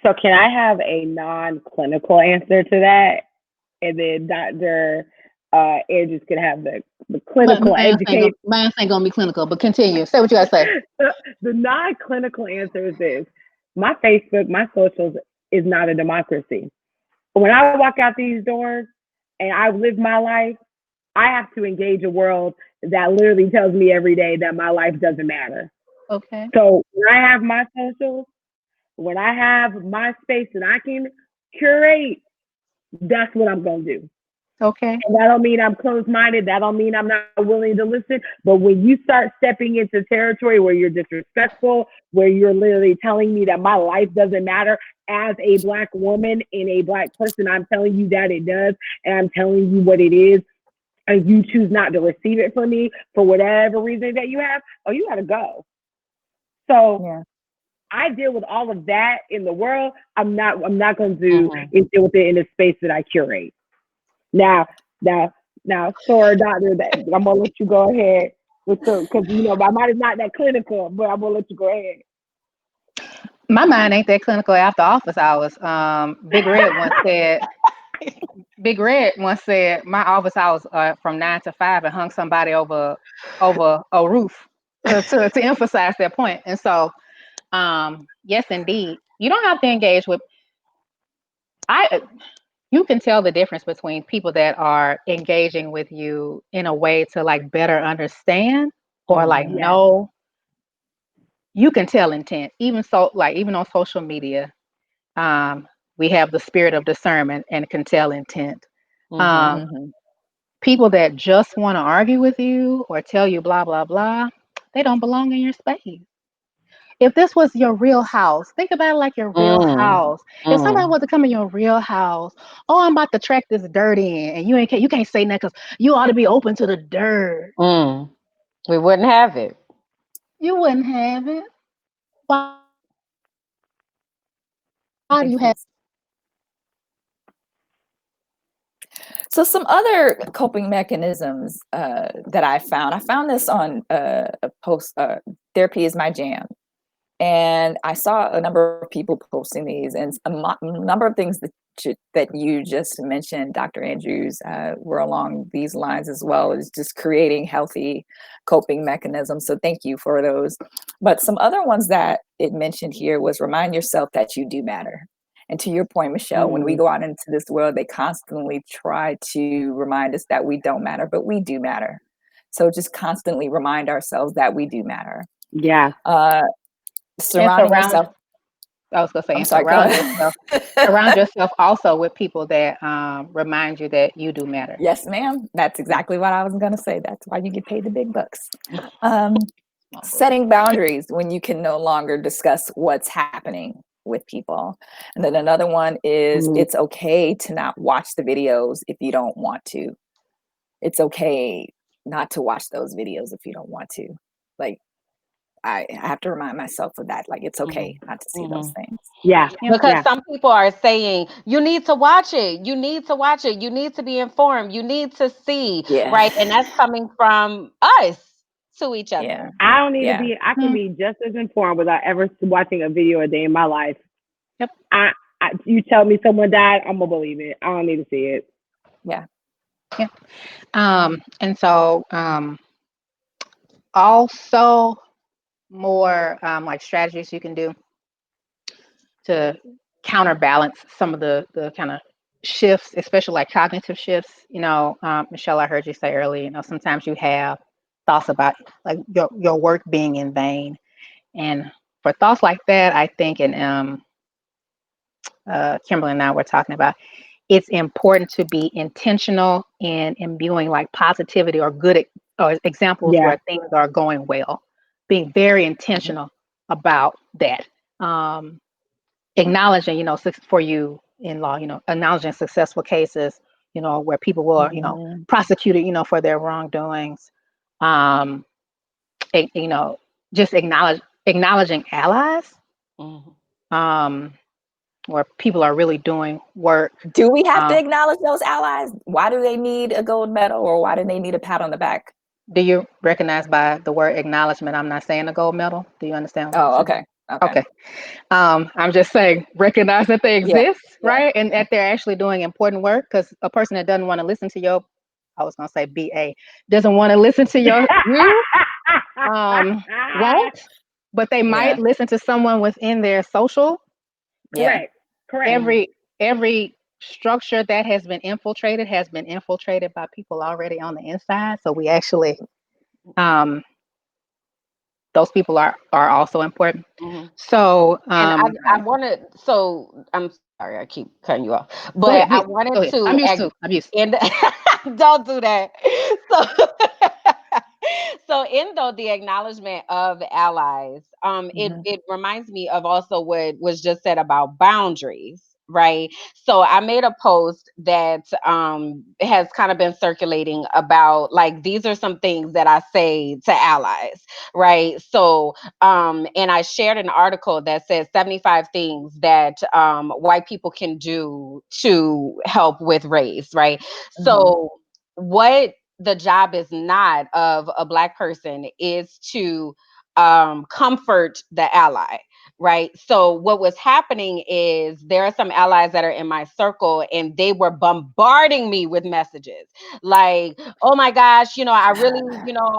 so can I have a non-clinical answer to that, and then Dr. Andrews could have the clinical education. Mine ain't gonna be clinical, but continue. Say what you gotta say. The non-clinical answer is this. my Facebook, my socials is not a democracy. When I walk out these doors and I live my life, I have to engage a world that literally tells me every day that my life doesn't matter. Okay. So when I have my socials, when I have my space that I can curate, that's what I'm gonna do. Okay. And that don't mean I'm closed minded. That don't mean I'm not willing to listen. But when you start stepping into territory where you're disrespectful, where you're literally telling me that my life doesn't matter as a Black woman and a Black person, I'm telling you that it does. And I'm telling you what it is. And you choose not to receive it from me for whatever reason that you have, oh, you gotta go. So Yeah. I deal with all of that in the world. I'm not going to deal with it in a space that I curate. Now, sorry, doctor, that I'm gonna let you go ahead with the, because my mind is not that clinical, but I'm gonna let you go ahead. My mind ain't that clinical after office hours. Big Red once said my office hours are from 9 to 5 and hung somebody over a roof to emphasize that point. And so, yes, indeed, you don't have to engage with. You can tell the difference between people that are engaging with you in a way to like better understand or like Yeah. know. You can tell intent. Even so, like even on social media, we have the spirit of discernment and can tell intent. People that just want to argue with you or tell you blah blah blah, they don't belong in your space. If this was your real house, think about it like your real house. If somebody was to come in your real house, oh, I'm about to track this dirt in, and you can't say nothing because you ought to be open to the dirt. We wouldn't have it. You wouldn't have it. Why do you have? So some other coping mechanisms that I found this on a post, Therapy is My Jam. And I saw a number of people posting these, and a number of things that you just mentioned, Dr. Andrews, were along these lines as well, as just creating healthy coping mechanisms. So thank you for those. But some other ones that it mentioned here was remind yourself that you do matter. And to your point, Michelle, when we go out into this world, they constantly try to remind us that we don't matter, but we do matter. So just constantly remind ourselves that we do matter. Yeah. Surrounding yourself. I was gonna say, I'm sorry, surround yourself also with people that remind you that you do matter. Yes, ma'am. That's exactly what I was gonna say. That's why you get paid the big bucks. Setting boundaries when you can no longer discuss what's happening with people. And then another one is it's okay to not watch the videos if you don't want to. It's okay not to watch those videos if you don't want to. Like, I have to remind myself of that. Like, it's okay not to see those things. Yeah. Because some people are saying, you need to watch it. You need to watch it. You need to be informed. You need to see. Yeah. Right. And that's coming from us to each other. Yeah. I don't need to be, I can be just as informed without ever watching a video a day in my life. Yep. You tell me someone died, I'm going to believe it. I don't need to see it. Yeah. Yeah. And so, also more like strategies you can do to counterbalance some of the kind of shifts, especially like cognitive shifts. Michelle, I heard you say earlier, sometimes you have thoughts about like your work being in vain. And for thoughts like that, I think, and Kimberly and I were talking about, it's important to be intentional in imbuing like positivity or good or examples where things are going well. Being very intentional about that. Acknowledging, for you in law, acknowledging successful cases, where people were, prosecuted, for their wrongdoings. Just acknowledging allies. Where people are really doing work. Do we have to acknowledge those allies? Why do they need a gold medal, or why do they need a pat on the back? Do you recognize by the word acknowledgement, I'm not saying a gold medal? Do you understand? Oh, okay. Okay. I'm just saying, recognize that they exist, right? And that they're actually doing important work, because a person that doesn't want to listen to your, I was going to say BA, doesn't want to listen to your view, won't. but they Yeah. might listen to someone within their social. Yeah. Correct. Every structure that has been infiltrated by people already on the inside. So we actually, those people are also important. Mhm. So And I wanted, so I'm sorry, I keep cutting you off, go but ahead. I Go wanted ahead. to, I'm used. and don't do that. So, so in though the acknowledgement of allies, Mhm. it reminds me of also what was just said about boundaries, right? So I made a post that has kind of been circulating about like these are some things that I say to allies, right? So and I shared an article that says 75 things that white people can do to help with race, right? So, what the job is not of a Black person is to comfort the ally, right? So, what was happening is there are some allies that are in my circle, and they were bombarding me with messages like, oh my gosh, I really,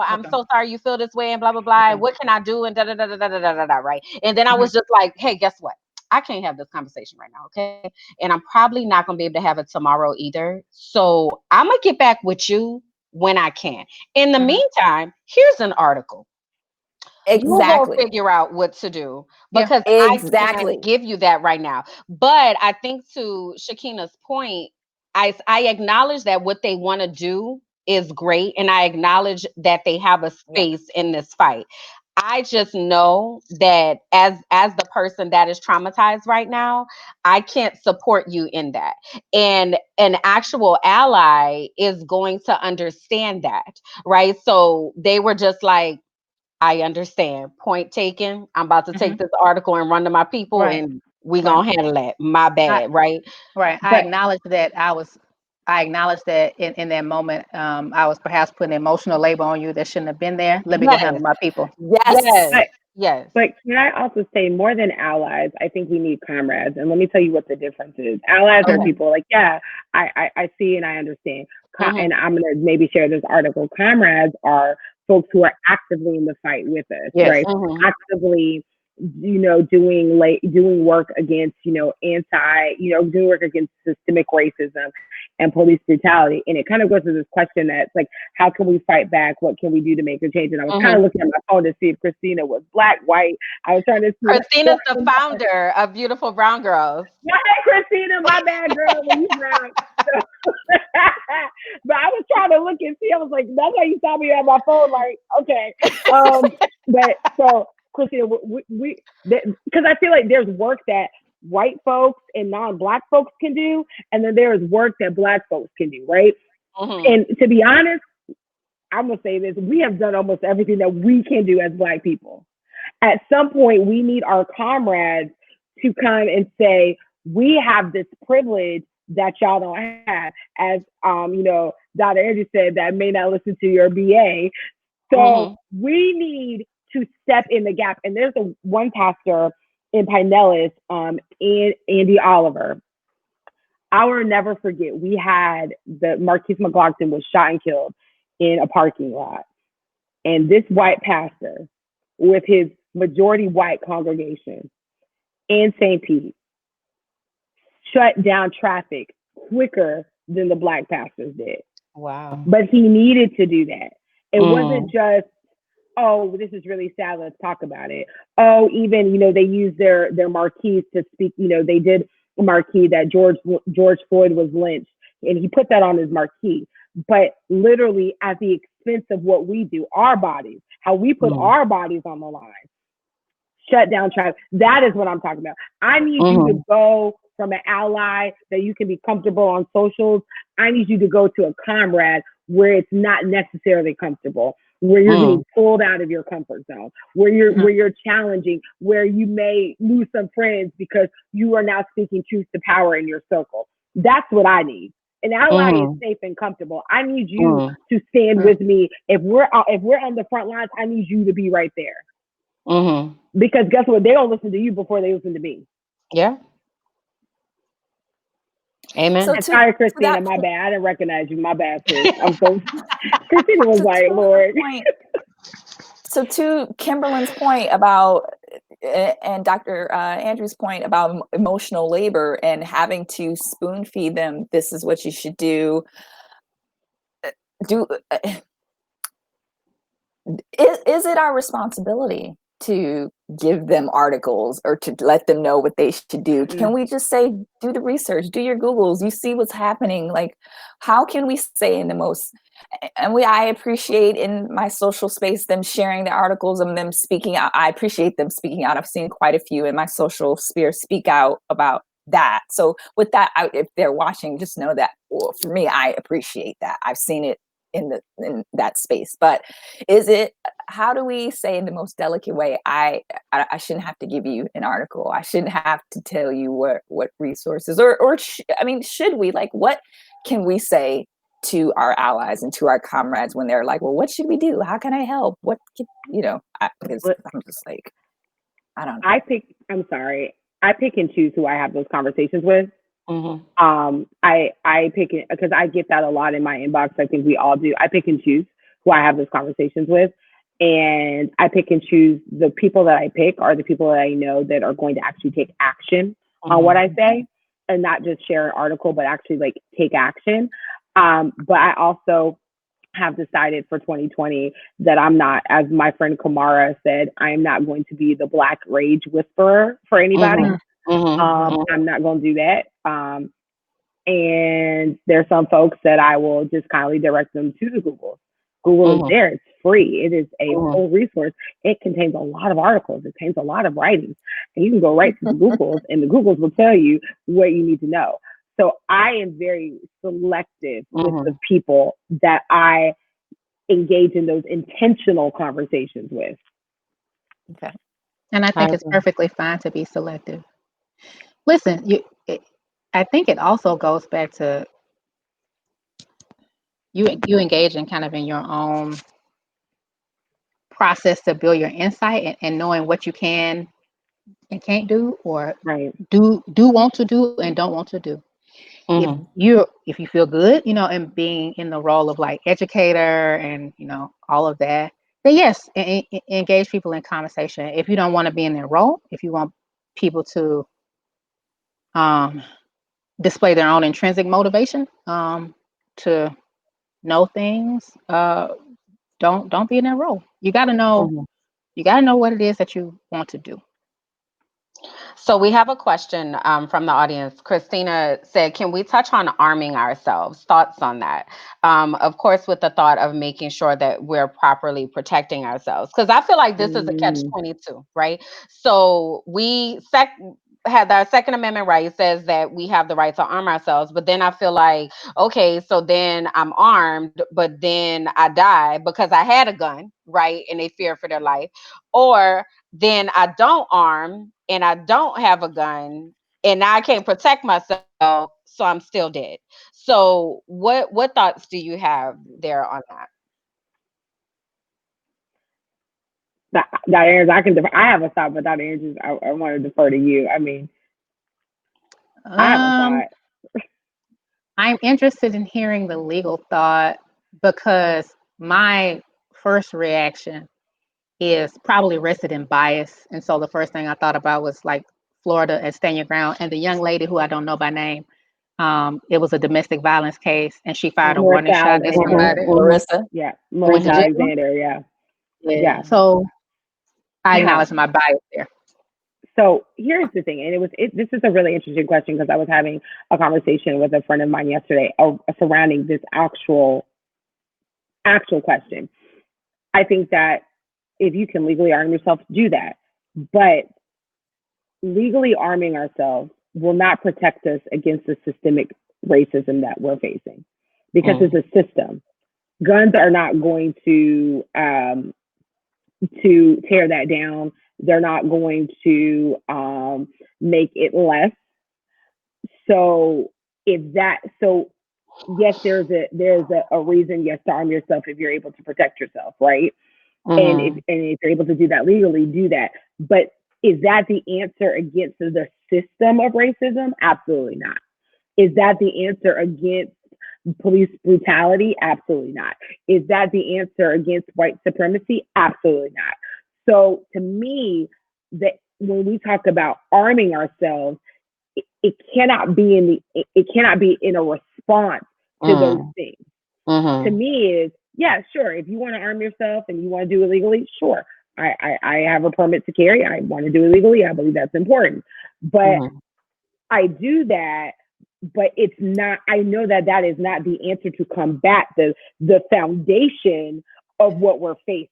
I'm Okay. so sorry you feel this way and blah, blah, blah. Okay. What can I do? And da, da, da, da, da, da, da, da, right. And then I was just like, hey, guess what? I can't have this conversation right now. Okay. And I'm probably not going to be able to have it tomorrow either. So I'm going to get back with you when I can. In the meantime, here's an article. You will Exactly. figure out what to do Yeah. because I Exactly. can't give you that right now. But I think to Shakina's point, I acknowledge that what they want to do is great, and I acknowledge that they have a Yeah. space in this fight. I just know that as the person that is traumatized right now, I can't support you in that. And an actual ally is going to understand that, right? So they were just like, I understand. Point taken. I'm about to take this article and run to my people, Right. and we Right. gonna handle that. My I, bad, right? right. But I acknowledge that in that moment, I was perhaps putting emotional labor on you that shouldn't have been there. Let me go yes, handle my people. Yes. yes, But yes. But can I also say, more than allies, I think we need comrades. And let me tell you what the difference is. Allies are Okay. people like, yeah, I see and I understand. Mm-hmm. And I'm going to maybe share this article. Comrades are folks who are actively in the fight with us, Yes. right? Mm-hmm. Actively, doing work against, doing work against systemic racism and police brutality. And it kind of goes to this question that's like, how can we fight back? What can we do to make a change? And I was kind Mm-hmm. of looking at my phone to see if Christina was Black, white. I was trying to see. Christina's the founder of Beautiful Brown Girls. My Christina, my bad girl, when you brown. So, but I was trying to look and see. I was like, that's why you saw me on my phone. Like, okay. But so Christina, because I feel like there's work that white folks and non-Black folks can do, and then there's work that Black folks can do, right? Mm-hmm. And to be honest, I'm gonna say this: we have done almost everything that we can do as Black people. At some point, we need our comrades to come and say, we have this privilege that y'all don't have. As Dr. Andrews said, that may not listen to your BA. So Mm-hmm. we need to step in the gap. And there's one pastor in Pinellas, Andy Oliver. I will never forget. We had the Marquise McLaughlin was shot and killed in a parking lot, and this white pastor, with his majority white congregation in St. Pete, shut down traffic quicker than the Black pastors did. Wow. But he needed to do that. It wasn't Mm. just, oh, this is really sad, let's talk about it. Oh, even, they used their marquees to speak. They did a marquee that George Floyd was lynched, and he put that on his marquee. But literally at the expense of what we do, our bodies, how we put Mm. our bodies on the line, shut down traffic. That is what I'm talking about. I need you to Mm-hmm. go from an ally that you can be comfortable on socials. I need you to go to a comrade where it's not necessarily comfortable, where you're Mm. getting pulled out of your comfort zone, where you're challenging, where you may lose some friends because you are now speaking truth to power in your circle. That's what I need. An ally is Mm-hmm. safe and comfortable. I need you Mm. to stand with me. If we're on the front lines, I need you to be right there. Mm-hmm. Because guess what? They don't listen to you before they listen to me. Yeah. Amen. So And to sorry, to Christina, that my point, bad. I didn't recognize you. My bad, sis. I'm so Christina was to like, that Lord. point, So to Kimberly's point about, and Dr. Andrews' point about emotional labor and having to spoon feed them, this is what you should do. Is it our responsibility to give them articles or to let them know what they should do? Can we just say, do the research, do your Googles, you see what's happening? Like, how can we say in the most, and I appreciate in my social space them sharing the articles and them speaking out. I appreciate them speaking out. I've seen quite a few in my social sphere speak out about that. So with that, if they're watching, just know that, well, for me, I appreciate that. I've seen it in that space. But how do we say in the most delicate way, I shouldn't have to give you an article, I shouldn't have to tell you what resources, should we, like, what can we say to our allies and to our comrades when they're like, well, what should we do, how can I help, because I'm just like, I don't know. I pick and choose who I have those conversations with. I pick it because I get that a lot in my inbox. I think we all do. I pick and choose who I have those conversations with, and I pick and choose the people that I pick are the people that I know that are going to actually take action on what I say, and not just share an article, but actually like take action. But I also have decided for 2020 that I'm not, as my friend Kamara said, I am not going to be the Black rage whisperer for anybody. I'm not going to do that. And there's some folks that I will just kindly direct them to the Google. Google is there. It's free. It is a whole resource. It contains a lot of articles. It contains a lot of writings. And you can go right to the Googles, and the Googles will tell you what you need to know. So I am very selective with the people that I engage in those intentional conversations with. Okay. And I think it's perfectly fine to be selective. Listen, I think it also goes back to you engaging kind of in your own process to build your insight and knowing what you can and can't do, or do want to do and don't want to do. If you feel good, and being in the role of like educator and all of that, then yes, engage people in conversation. If you don't want to be in their role, if you want people to display their own intrinsic motivation to know things, don't be in that role. You got to know. You got to know what it is that you want to do. So we have a question from the audience. Christina said, can we touch on arming ourselves? Thoughts on that? Of course, with the thought of making sure that we're properly protecting ourselves. Because I feel like this is a catch-22, right? So we had our Second Amendment right, says that we have the right to arm ourselves. But then I feel like, okay, so then I'm armed, but then I die because I had a gun, right? And they fear for their life. Or then I don't arm and I don't have a gun and I can't protect myself, so I'm still dead. So what thoughts do you have there on that? Dr. Andrews, I have a thought, but Dr. Andrews, I want to defer to you. I mean, I have a thought. I'm interested in hearing the legal thought because my first reaction is probably rested in bias. And so the first thing I thought about was like Florida and Stand Your Ground, and the young lady who I don't know by name. It was a domestic violence case, and she fired a warning shot at somebody. Marissa? Yeah. Marissa Alexander, yeah. So I acknowledge my bias there. So here's the thing, and this is a really interesting question because I was having a conversation with a friend of mine yesterday surrounding this actual question. I think that if you can legally arm yourself, do that. But legally arming ourselves will not protect us against the systemic racism that we're facing because it's a system. Guns are not going to tear that down. They're not going to make it less. So yes, there's a reason, yes, to arm yourself if you're able to protect yourself, right? And if you're able to do that legally, do that. But is that the answer against the system of racism? Absolutely not. Is that the answer against police brutality? Absolutely not. Is that the answer against white supremacy? Absolutely not. So to me, that when we talk about arming ourselves, it cannot be it cannot be in a response to those things. To me, is yeah, sure. If you want to arm yourself and you want to do it legally, sure. I have a permit to carry. I want to do it legally. I believe that's important. But I do that, but it's not, I know that that is not the answer to combat the foundation of what we're facing,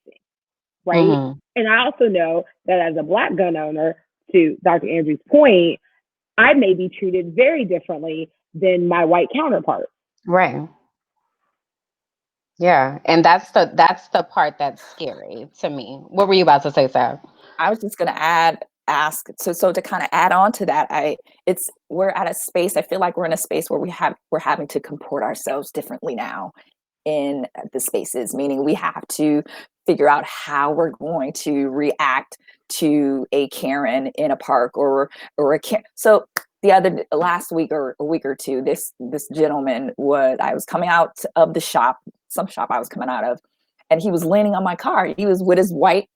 right? And I also know that as a Black gun owner, to Dr. Andrews' point, I may be treated very differently than my white counterparts. Right. Yeah. And that's the part that's scary to me. What were you about to say, Sab? I was just gonna ask, so to kind of add on to that, we're at a space, I feel like we're in a space where we're having to comport ourselves differently now in the spaces, meaning we have to figure out how we're going to react to a Karen in a park or a Karen. So last week or a week or two, this gentleman I was coming out of some shop I was coming out of, and he was leaning on my car. He was with his white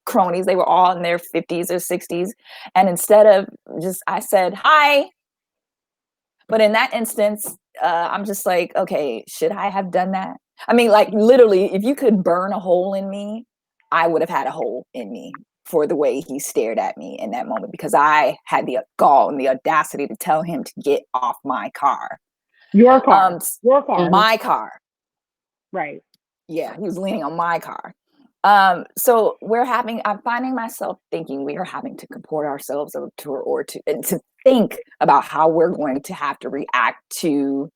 cronies. They were all in their 50s or 60s. And instead of I said, hi. But in that instance, I'm just like, okay, should I have done that? I mean, like literally, if you could burn a hole in me, I would have had a hole in me for the way he stared at me in that moment, because I had the gall and the audacity to tell him to get off my car. Your car. Your car. My car. Right. Yeah, he was leaning on my car. So I'm finding myself thinking we are having to comport ourselves and to think about how we're going to have to react to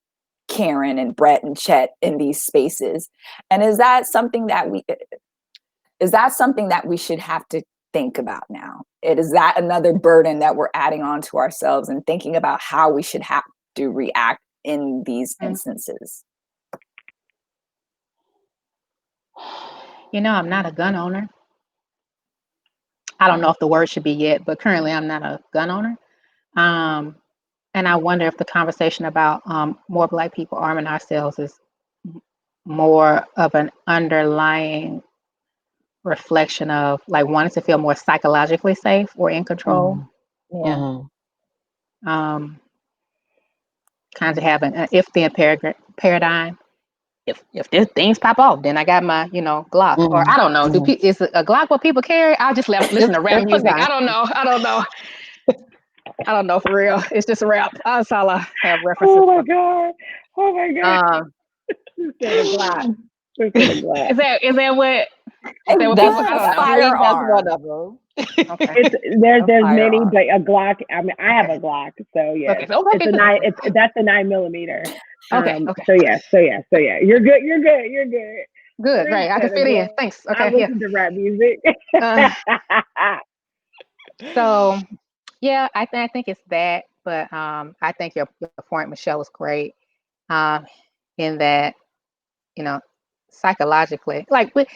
Karen and Brett and Chet in these spaces. And is that something that we should have to think about now? Is that another burden that we're adding on to ourselves and thinking about how we should have to react in these instances? You know, I'm not a gun owner. I don't know if the word should be yet, but currently I'm not a gun owner. And I wonder if the conversation about more Black people arming ourselves is more of an underlying reflection of like wanting to feel more psychologically safe or in control. Yeah. Kind of having an if-then paradigm. If these things pop off, then I got my, Glock. Or I don't know. Is a Glock what people carry? I'll just listen to rap music. I don't know. I don't know for real. It's just rap. That's all I have references. Oh my god! Oh my god! Instead of Glock. Is that what? Is that what that's people? I don't know. firearm. That's one of them. Okay. There's many, but a Glock. I mean, I have a Glock, so yeah. Okay. That's a 9mm. Okay. So yeah. You're good. Good. Right. I can fit in. Thanks. Okay. I listen to rap music. So, yeah, I think it's that, but I think your point, Michelle, was great. In that, psychologically, like we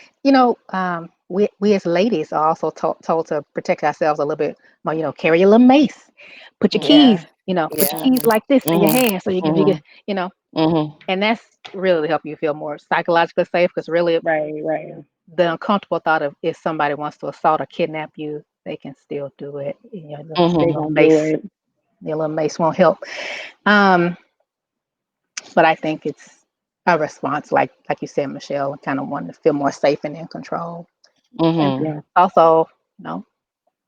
as ladies are also told to protect ourselves a little bit more. Carry your little mace, put your keys, put your keys like this in your hand so you can, and that's really to help you feel more psychologically safe, because really, right. The uncomfortable thought of if somebody wants to assault or kidnap you, they can still do it. Your little mace won't help. But I think it's a response, like you said, Michelle, kind of wanting to feel more safe and in control. And also,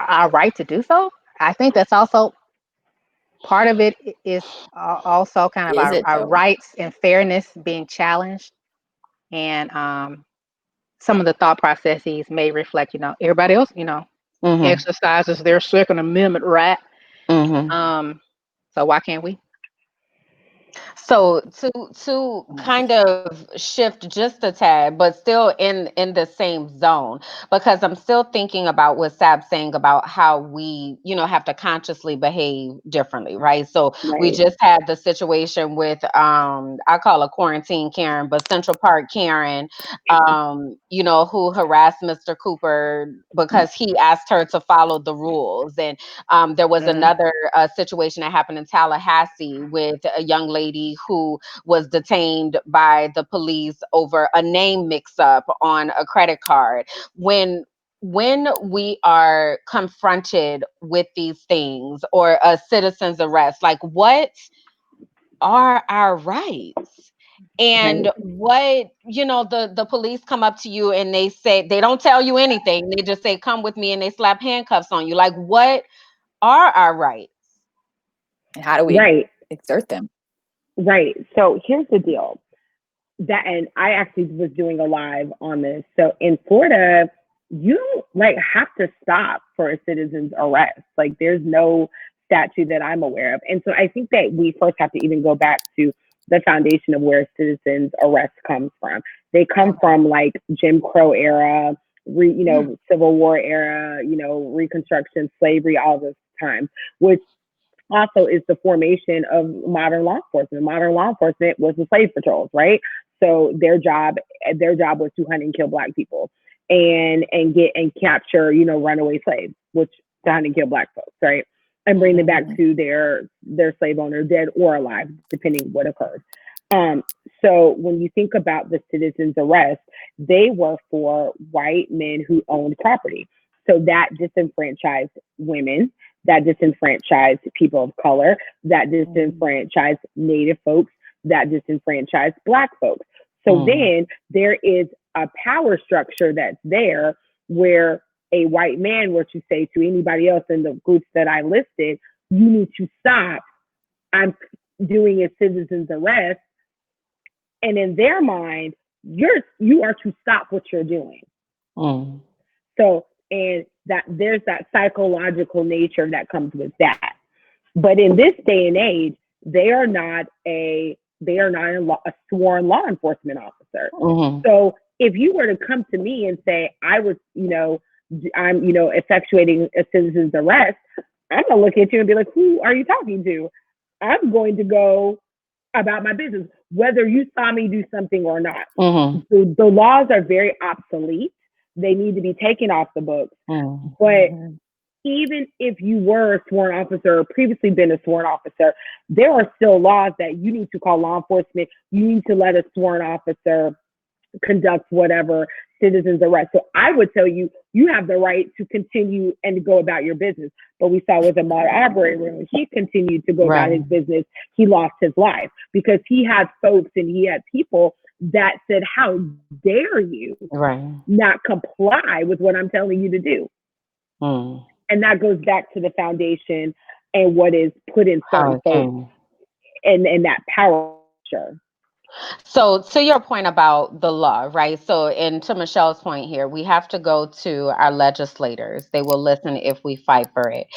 our right to do so. I think that's also part of it is also kind of our rights and fairness being challenged. And some of the thought processes may reflect, everybody else, exercises their Second Amendment right. So why can't we? So to kind of shift just a tad, but still in the same zone, because I'm still thinking about what Sab's saying about how we, have to consciously behave differently, right? So we just had the situation with I call a quarantine Karen, but Central Park Karen, who harassed Mr. Cooper because he asked her to follow the rules. And there was another situation that happened in Tallahassee with a young lady employee who was detained by the police over a name mix up on a credit card. When we are confronted with these things, or a citizen's arrest, like, what are our rights? And Right. what, the police come up to you and they say, they don't tell you anything, they just say, come with me, and they slap handcuffs on you. Like, what are our rights? And how do we Right. exert them? Right. So here's the deal. And I actually was doing a live on this. So in Florida, you don't like have to stop for a citizen's arrest. Like, there's no statute that I'm aware of. And so I think that we first have to even go back to the foundation of where citizens arrest comes from. They come from like Jim Crow era, Civil War era, Reconstruction, slavery, all those times, which also is the formation of modern law enforcement. Modern law enforcement was the slave patrols, right? So their job was to hunt and kill Black people and get and capture, runaway slaves, which to hunt and kill Black folks, right? And bring them back to their slave owner, dead or alive, depending what occurred. So when you think about the citizens' arrest, they were for white men who owned property. So that disenfranchised women, that disenfranchised people of color, that disenfranchised Native folks, that disenfranchised Black folks. So then there is a power structure that's there where a white man were to say to anybody else in the groups that I listed, you need to stop. I'm doing a citizen's arrest. And in their mind, you are to stop what you're doing. So, and that there's that psychological nature that comes with that. But in this day and age, they are not a sworn law enforcement officer. So if you were to come to me and say, I'm effectuating a citizen's arrest, I'm going to look at you and be like, who are you talking to? I'm going to go about my business, whether you saw me do something or not. So the laws are very obsolete. They need to be taken off the books. But even if you were a sworn officer or previously been a sworn officer, there are still laws that you need to call law enforcement. You need to let a sworn officer conduct whatever citizen's arrest. So I would tell you, you have the right to continue and to go about your business. But we saw with Ahmaud Arbery, when he continued to go about his business, he lost his life because he had folks and he had people that said, how dare you not comply with what I'm telling you to do? And that goes back to the foundation and what is put in certain folks and that power structure. So to your point about the law, right? So, and to Michelle's point here, we have to go to our legislators. They will listen if we fight for it.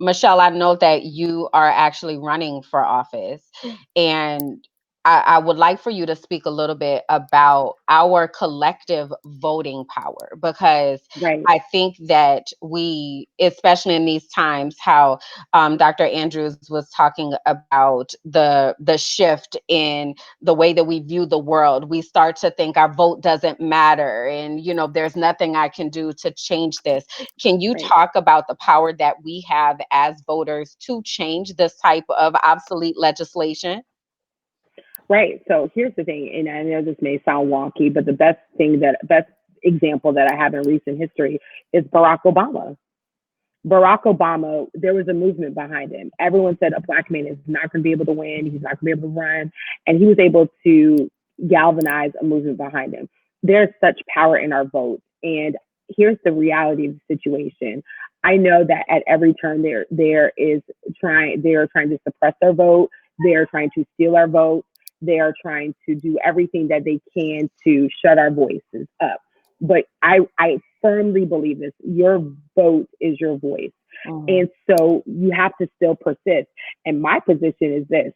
Michelle, I know that you are actually running for office, and I would like for you to speak a little bit about our collective voting power, because I think that we, especially in these times, how Dr. Andrews was talking about the shift in the way that we view the world. We start to think our vote doesn't matter, and there's nothing I can do to change this. Can you talk about the power that we have as voters to change this type of obsolete legislation? Right. So here's the thing, and I know this may sound wonky, but the best example that I have in recent history is Barack Obama. Barack Obama, there was a movement behind him. Everyone said a Black man is not going to be able to win. He's not going to be able to run. And he was able to galvanize a movement behind him. There's such power in our vote. And here's the reality of the situation. I know that at every turn they are trying to suppress our vote. They are trying to steal our vote. They are trying to do everything that they can to shut our voices up. But I firmly believe this. Your vote is your voice. And so you have to still persist. And my position is this.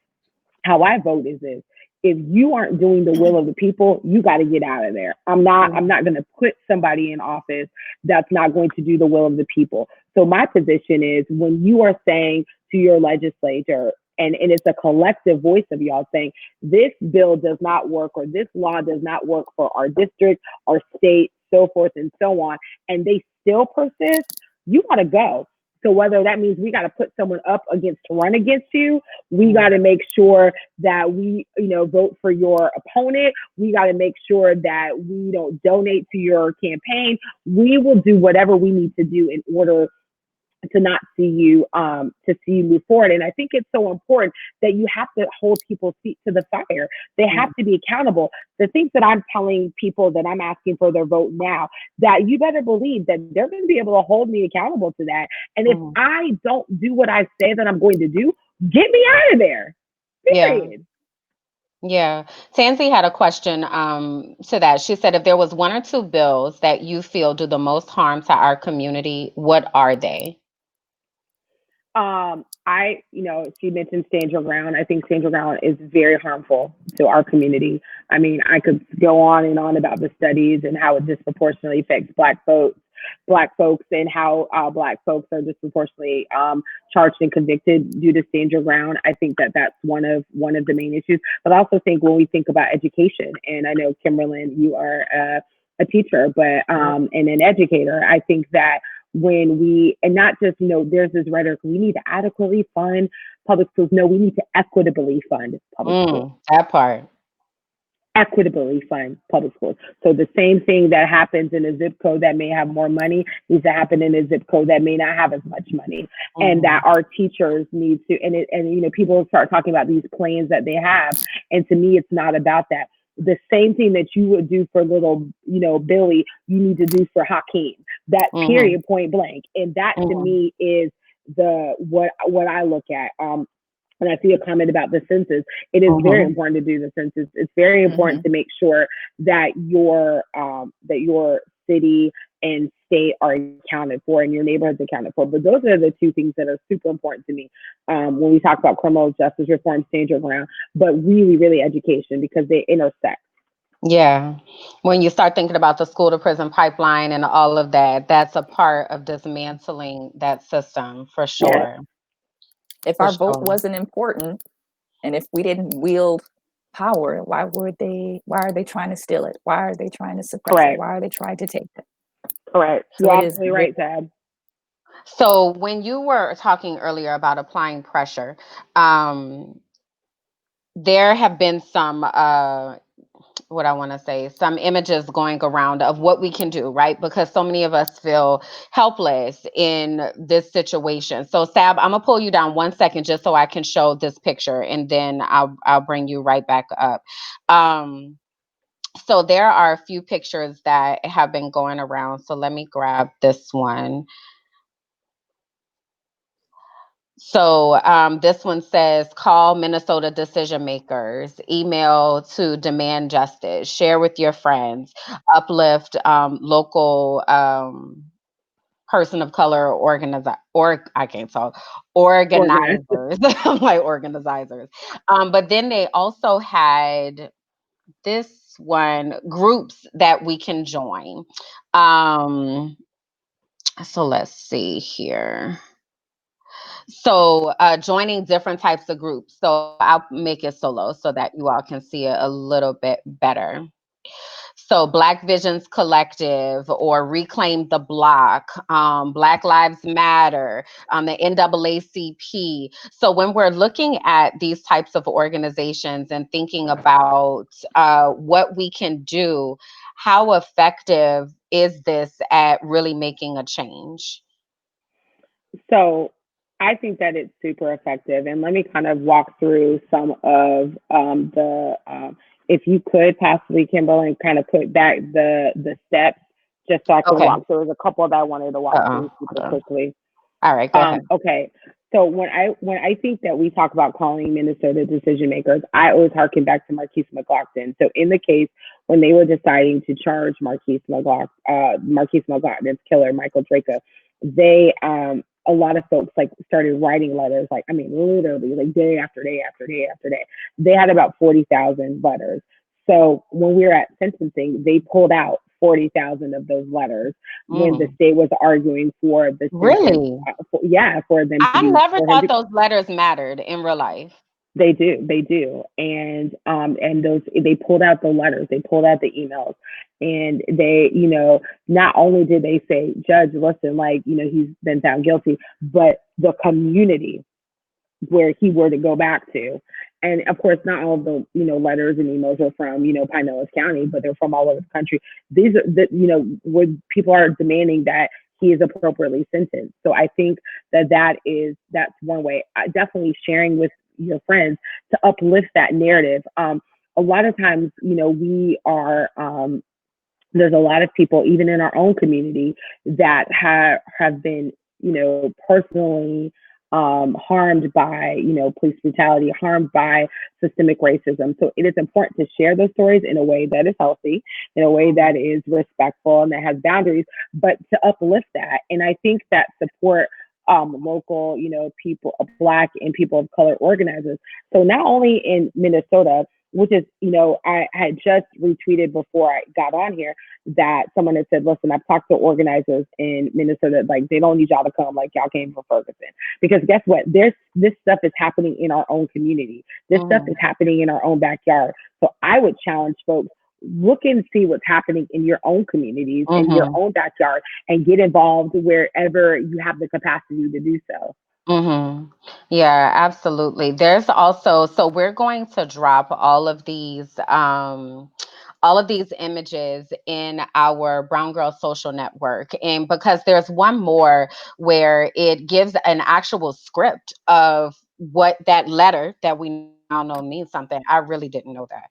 How I vote is this. If you aren't doing the will of the people, you got to get out of there. I'm not going to put somebody in office that's not going to do the will of the people. So my position is, when you are saying to your legislator, and it's a collective voice of y'all saying, this bill does not work, or this law does not work for our district, our state, so forth and so on, and they still persist, you got to go. So whether that means we got to put someone up against to run against you, we Mhm. got to make sure that we, vote for your opponent. We got to make sure that we don't donate to your campaign. We will do whatever we need to do in order to not see you move forward. And I think it's so important that you have to hold people's feet to the fire. They have to be accountable. The things that I'm telling people that I'm asking for their vote now, that you better believe that they're going to be able to hold me accountable to that. And if I don't do what I say that I'm going to do, get me out of there. Yeah. Period. Yeah. Tansy had a question to that. She said, if there was one or two bills that you feel do the most harm to our community, what are they? She mentioned stand your ground. I think stand your ground is very harmful to our community. I mean, I could go on and on about the studies and how it disproportionately affects black folks, and how black folks are disproportionately charged and convicted due to stand your ground. I think that that's one of the main issues. But I also think when we think about education, and I know Kimberlyn, you are a teacher, but and an educator, I think that when we, and not just, there's this rhetoric, we need to adequately fund public schools. No, we need to equitably fund public schools. That part. Equitably fund public schools. So the same thing that happens in a zip code that may have more money needs to happen in a zip code that may not have as much money. And that our teachers need to, and people start talking about these plans that they have. And to me, it's not about that. The same thing that you would do for little, Billy, you need to do for Hakeem. That period, point blank. And that to me is what I look at. And I see a comment about the census. It is very important to do the census. It's very important to make sure that your city and state are accounted for and your neighborhood's accounted for. But those are the two things that are super important to me when we talk about criminal justice reform, stand your ground, but really, really education, because they intersect. Yeah. When you start thinking about the school to prison pipeline and all of that, that's a part of dismantling that system for sure. If our vote wasn't important, and if we didn't wield power, why are they trying to steal it? Why are they trying to suppress it? Why are they trying to take it? Correct. So You're absolutely right, Dad. So when you were talking earlier about applying pressure, there have been some some images going around of what we can do, right? Because so many of us feel helpless in this situation. So Sab, I'm gonna pull you down 1 second just so I can show this picture, and then I'll bring you right back up. So there are a few pictures that have been going around. So let me grab this one. So this one says, call Minnesota decision makers, email to demand justice, share with your friends, uplift local person of color I can't talk, organizers. I'm like organizers. But then they also had this one, groups that we can join. So let's see here. So joining different types of groups. So I'll make it solo so that you all can see it a little bit better. So Black Visions Collective or Reclaim the Block, Black Lives Matter, the NAACP. So when we're looking at these types of organizations and thinking about what we can do, how effective is this at really making a change? So I think that it's super effective. And let me kind of walk through some of if you could possibly, Kimberly, kind of put back the steps just so I can walk through. There's a couple that I wanted to walk through super quickly. All right, go ahead. Okay. So when I think that we talk about calling Minnesota decision makers, I always harken back to Marquise McLaughlin. So in the case when they were deciding to charge Marquise McLaughlin's killer, Michael Draco, they a lot of folks like started writing letters, like, I mean, literally like day after day after day after day. They had about 40,000 letters. So when we were at sentencing, they pulled out 40,000 of those letters when the state was arguing for the sentence. Really? For them to I never thought those letters mattered in real life. They do, and those they pulled out the letters, they pulled out the emails, and they, not only did they say, Judge, listen, like, he's been found guilty, but the community where he were to go back to. And of course, not all of the, letters and emails are from, Pinellas County, but they're from all over the country. These are the, where people are demanding that he is appropriately sentenced. So I think that's one way. Definitely sharing with your friends to uplift that narrative. A lot of times, we are, there's a lot of people, even in our own community, that have been, personally harmed by, police brutality, harmed by systemic racism. So it is important to share those stories in a way that is healthy, in a way that is respectful and that has boundaries, but to uplift that. And I think that support local, people, Black and people of color organizers. So not only in Minnesota, which is, I had just retweeted before I got on here that someone had said, listen, I've talked to organizers in Minnesota, like they don't need y'all to come, like y'all came from Ferguson. Because guess what? This stuff is happening in our own community. This stuff is happening in our own backyard. So I would challenge folks, look and see what's happening in your own communities, in your own backyard, and get involved wherever you have the capacity to do so. Yeah, absolutely. There's also, so we're going to drop all of these images in our Brown Girl social network. And because there's one more where it gives an actual script of what that letter that we now know means something. I really didn't know that.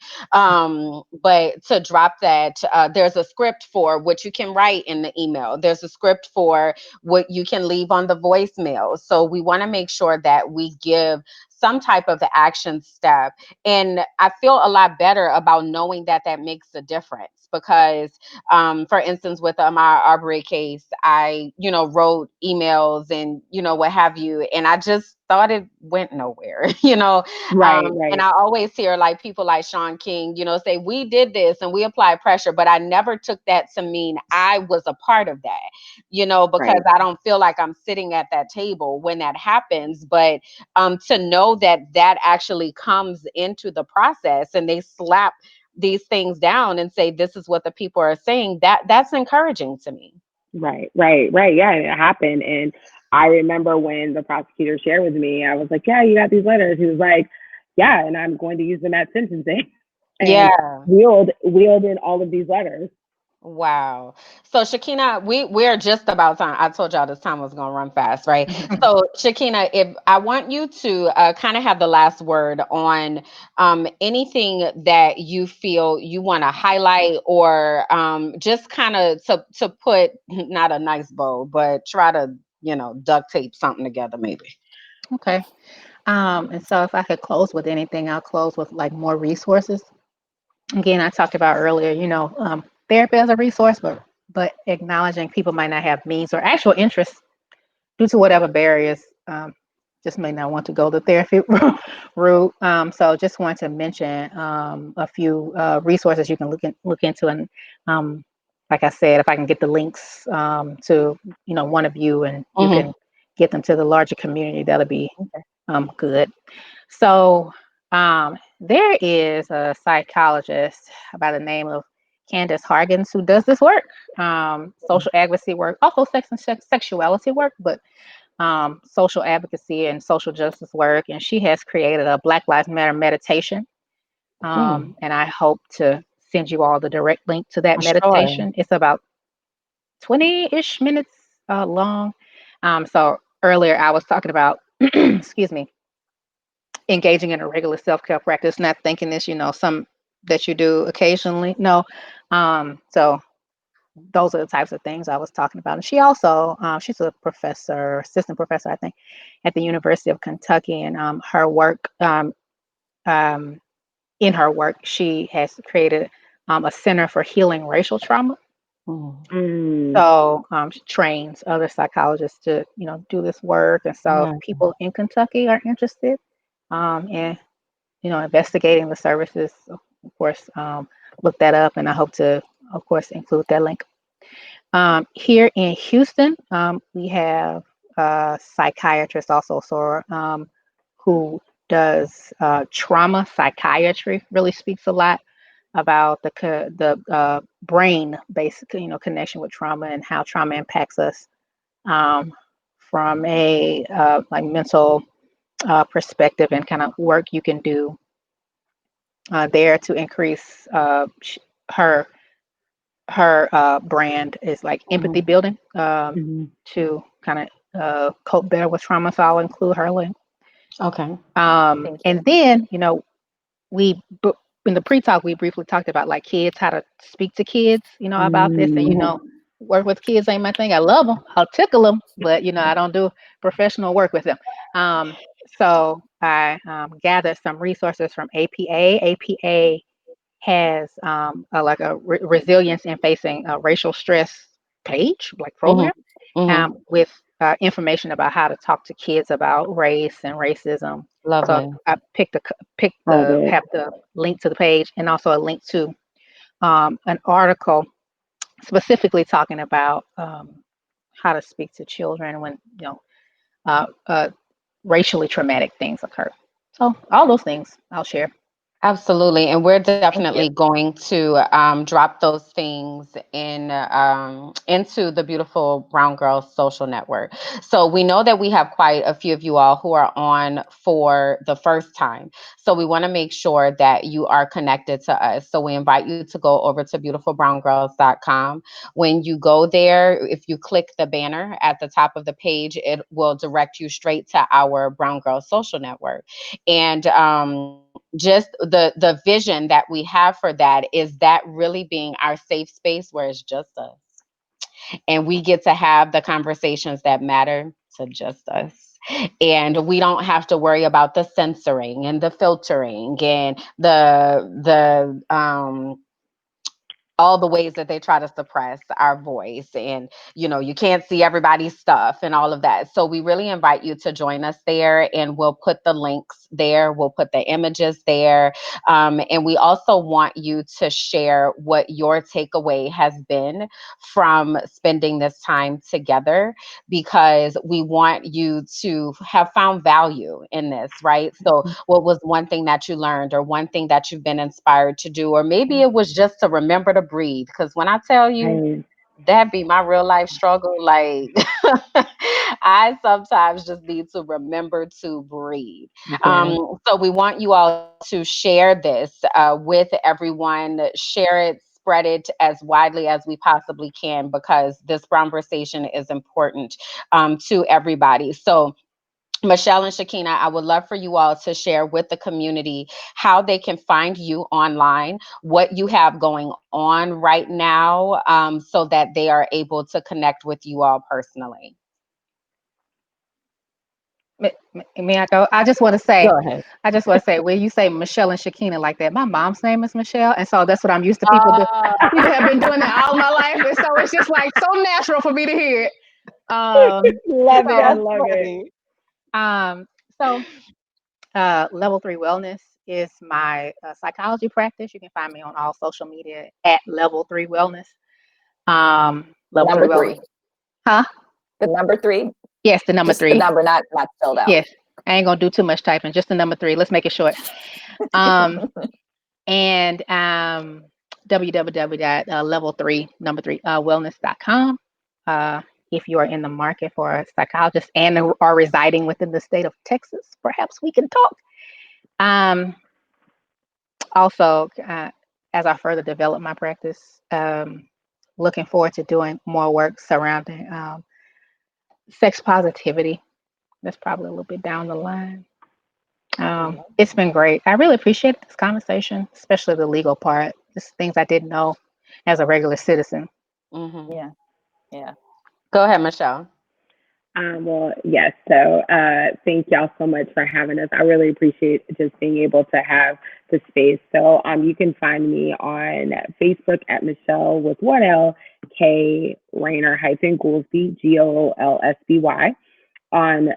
But to drop that, there's a script for what you can write in the email. There's a script for what you can leave on the voicemail. So we want to make sure that we give some type of action step. And I feel a lot better about knowing that that makes a difference because, for instance, with the Ahmaud Arbery case, I, wrote emails and, what have you. And I just thought it went nowhere, Right, and right, I always hear like people like Sean King, say, we did this and we applied pressure, but I never took that to mean I was a part of that, because right, I don't feel like I'm sitting at that table when that happens. But to know that that actually comes into the process and they slap these things down and say, this is what the people are saying, that's encouraging to me. right. Yeah, and it happened. And I remember when the prosecutor shared with me, I was like, yeah, you got these letters. He was like, yeah, and I'm going to use them at sentencing. And Yeah. wheeled in all of these letters. Wow. So Shakina, we're just about time. I told y'all this time was gonna run fast, right? So Shakina, if I want you to kind of have the last word on anything that you feel you want to highlight or just kind of to put not a nice bow, but try to, duct tape something together maybe. Okay. And so if I could close with anything, I'll close with like more resources. Again, I talked about earlier, therapy as a resource, but acknowledging people might not have means or actual interest due to whatever barriers, just may not want to go the therapy route. So just want to mention a few resources you can look into, and like I said, if I can get the links to one of you, and you can get them to the larger community, that'll be good. So there is a psychologist by the name of Candace Hargens who does this work, social advocacy work, also sex and sexuality work, but social advocacy and social justice work. And she has created a Black Lives Matter meditation. And I hope to send you all the direct link to that Sure. meditation. It's about 20-ish minutes long. So earlier I was talking about, excuse me, engaging in a regular self-care practice, not thinking this, some that you do occasionally. No. So those are the types of things I was talking about. And she also, she's a professor, assistant professor, I think, at the University of Kentucky. And her work, um, in her work, she has created a center for healing racial trauma. Mm. So she trains other psychologists to, do this work. And so if Yeah. people in Kentucky are interested in, investigating the services, of course, look that up. And I hope to, of course, include that link. Here in Houston, we have psychiatrists also, so who does trauma psychiatry. Really speaks a lot about the brain, basically, connection with trauma and how trauma impacts us um, from a like mental perspective, and kind of work you can do there to increase her brand is like empathy building Mm-hmm. to kind of cope better with trauma. So I'll include her link. Okay. Thank you. And then, we in the pre-talk we briefly talked about like kids, how to speak to kids, about this, and work with kids ain't my thing. I love them, I'll tickle them, but I don't do professional work with them. So I gathered some resources from APA has like a resilience in facing racial stress page, like Mm-hmm. program, Mm-hmm. with information about how to talk to kids about race and racism. So Lovely. I Love it. have the link to the page, and also a link to an article specifically talking about how to speak to children when uh, uh, racially traumatic things occur. So all those things I'll share. Absolutely. And we're Thank definitely you. going to drop those things into the Beautiful Brown Girls social network. So we know that we have quite a few of you all who are on for the first time. So we want to make sure that you are connected to us. So we invite you to go over to beautifulbrowngirls.com. When you go there, if you click the banner at the top of the page, it will direct you straight to our Brown Girls social network. And just the vision that we have for that is that really being our safe space where it's just us, and we get to have the conversations that matter to just us, and we don't have to worry about the censoring and the filtering and the all the ways that they try to suppress our voice, and you can't see everybody's stuff and all of that. So we really invite you to join us there, and we'll put the links there, we'll put the images there, and we also want you to share what your takeaway has been from spending this time together, because we want you to have found value in this, right? So what was one thing that you learned, or one thing that you've been inspired to do, or maybe it was just to remember to breathe, because when I tell you, Right. that be my real life struggle, like I sometimes just need to remember to breathe. Yeah. So we want you all to share this with everyone, share it, spread it as widely as we possibly can, because this conversation is important to everybody. So Michelle and Shekinah, I would love for you all to share with the community how they can find you online, what you have going on right now, so that they are able to connect with you all personally. May I go? Go ahead. I just want to say, when you say Michelle and Shekinah like that, my mom's name is Michelle, and so that's what I'm used to. Uh, People have been doing that all my life, and so it's just like so natural for me to hear it. Love it. I So, that's love it. funny. um, so Level 3 Wellness is my psychology practice. You can find me on all social media at Level 3 Wellness. Level 3 Number Wellness. three. Huh? The number three. Yes, the number Just the three. number, not spelled out. Yes. I ain't gonna do too much typing, just the number three. Let's make it short. Um, and www.level3 number three wellness.com. If you are in the market for a psychologist and are residing within the state of Texas, perhaps we can talk. Um, Also, as I further develop my practice, looking forward to doing more work surrounding sex positivity. That's probably a little bit down the line. It's been great. I really appreciate this conversation, especially the legal part, just things I didn't know as a regular citizen. Hmm. Yeah, yeah. Go ahead, Michelle. Well, yes. So thank y'all so much for having us. I really appreciate just being able to have the space. So you can find me on Facebook at Michelle with one L K Rayner hyphen Goolsbee Goolsby, on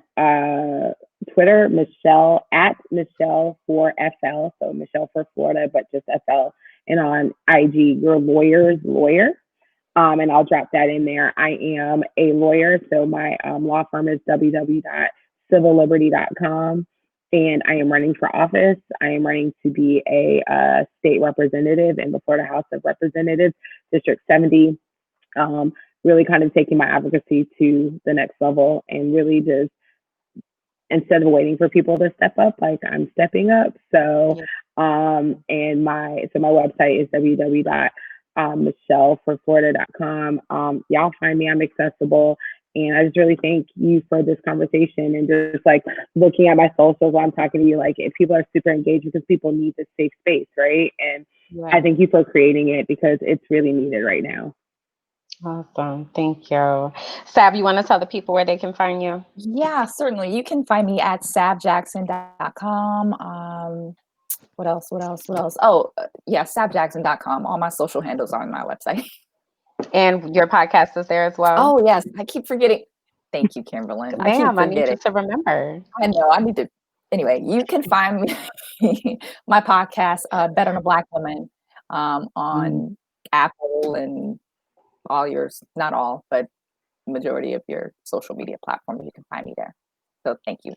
Twitter, Michelle at Michelle for FL, so Michelle for Florida, but just FL, and on IG, Your Lawyer's Lawyer. And I'll drop that in there. I am a lawyer, so my law firm is www.civilliberty.com. and I am running for office. I am running to be a state representative in the Florida House of Representatives, District 70. Really kind of taking my advocacy to the next level and really just instead of waiting for people to step up, like I'm stepping up. So, and my website is www.michelleforflorida.com. Y'all find me, I'm accessible. And I just really thank you for this conversation and just like looking at my socials while I'm talking to you, like if people are super engaged because people need this safe space, right? And I thank you for creating it because it's really needed right now. Awesome. Thank you. Sab, you want to tell the people where they can find you? Yeah, certainly. You can find me at sabjackson.com. What else? Oh, yeah, sabjackson.com. All my social handles are on my website. And your podcast is there as well? Oh, yes. I keep forgetting. Thank you, Kimberlyn. I keep Ma'am, I need you forgetting. to remember. I know. I need to. Anyway, you can find me, my podcast, Bet on a Black Woman, on Apple and all yours, not all, but majority of your social media platforms. You can find me there. So thank you.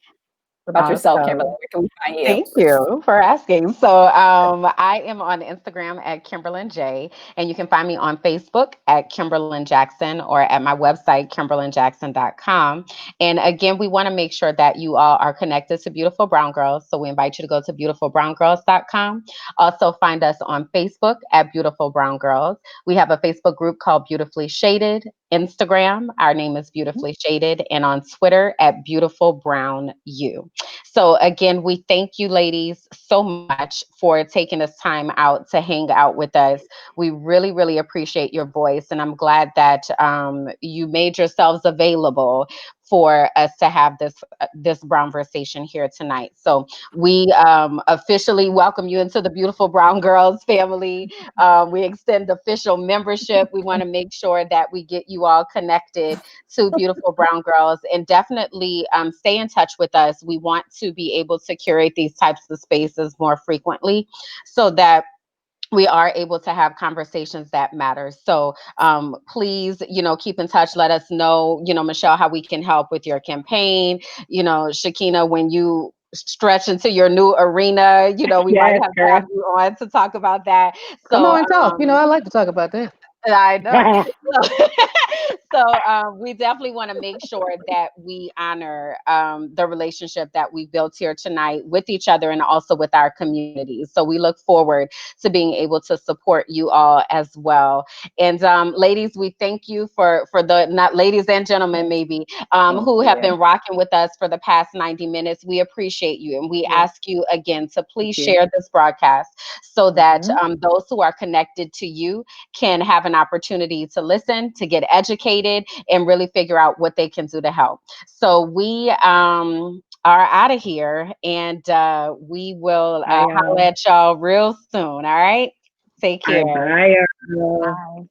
What about yourself, Kimberly? Awesome. Where can we find you? Thank you for asking. So I am on Instagram at Kimberlyn J, and you can find me on Facebook at Kimberlyn Jackson or at my website, KimberlynJackson.com. And again, we want to make sure that you all are connected to Beautiful Brown Girls. So we invite you to go to beautifulbrowngirls.com. Also find us on Facebook at Beautiful Brown Girls. We have a Facebook group called Beautifully Shaded. Instagram, our name is Beautifully Shaded, and on Twitter at Beautiful Brown U. So again, we thank you ladies so much for taking this time out to hang out with us. We really, really appreciate your voice. And I'm glad that you made yourselves available for us to have this brown conversation here tonight. So we officially welcome you into the Beautiful Brown Girls family. We extend official membership. We want to make sure that we get you all connected to Beautiful Brown Girls, and definitely stay in touch with us. We want to be able to curate these types of spaces more frequently so that we are able to have conversations that matter. So please, keep in touch. Let us know, Michelle, how we can help with your campaign. Shekinah, when you stretch into your new arena, we might Yes, have to girl. have you on to talk about that. Come So on and talk. I like to talk about that. I know. So we definitely want to make sure that we honor the relationship that we built here tonight with each other and also with our communities. So we look forward to being able to support you all as well. And ladies, we thank you for the, not ladies and gentlemen maybe, who have been rocking with us for the past 90 minutes. We appreciate you. And we ask you again to please share this broadcast so that those who are connected to you can have an opportunity to listen, to get educated, and really figure out what they can do to help. So we are out of here, and we will holler at y'all real soon. All right? Take care. Bye. Bye.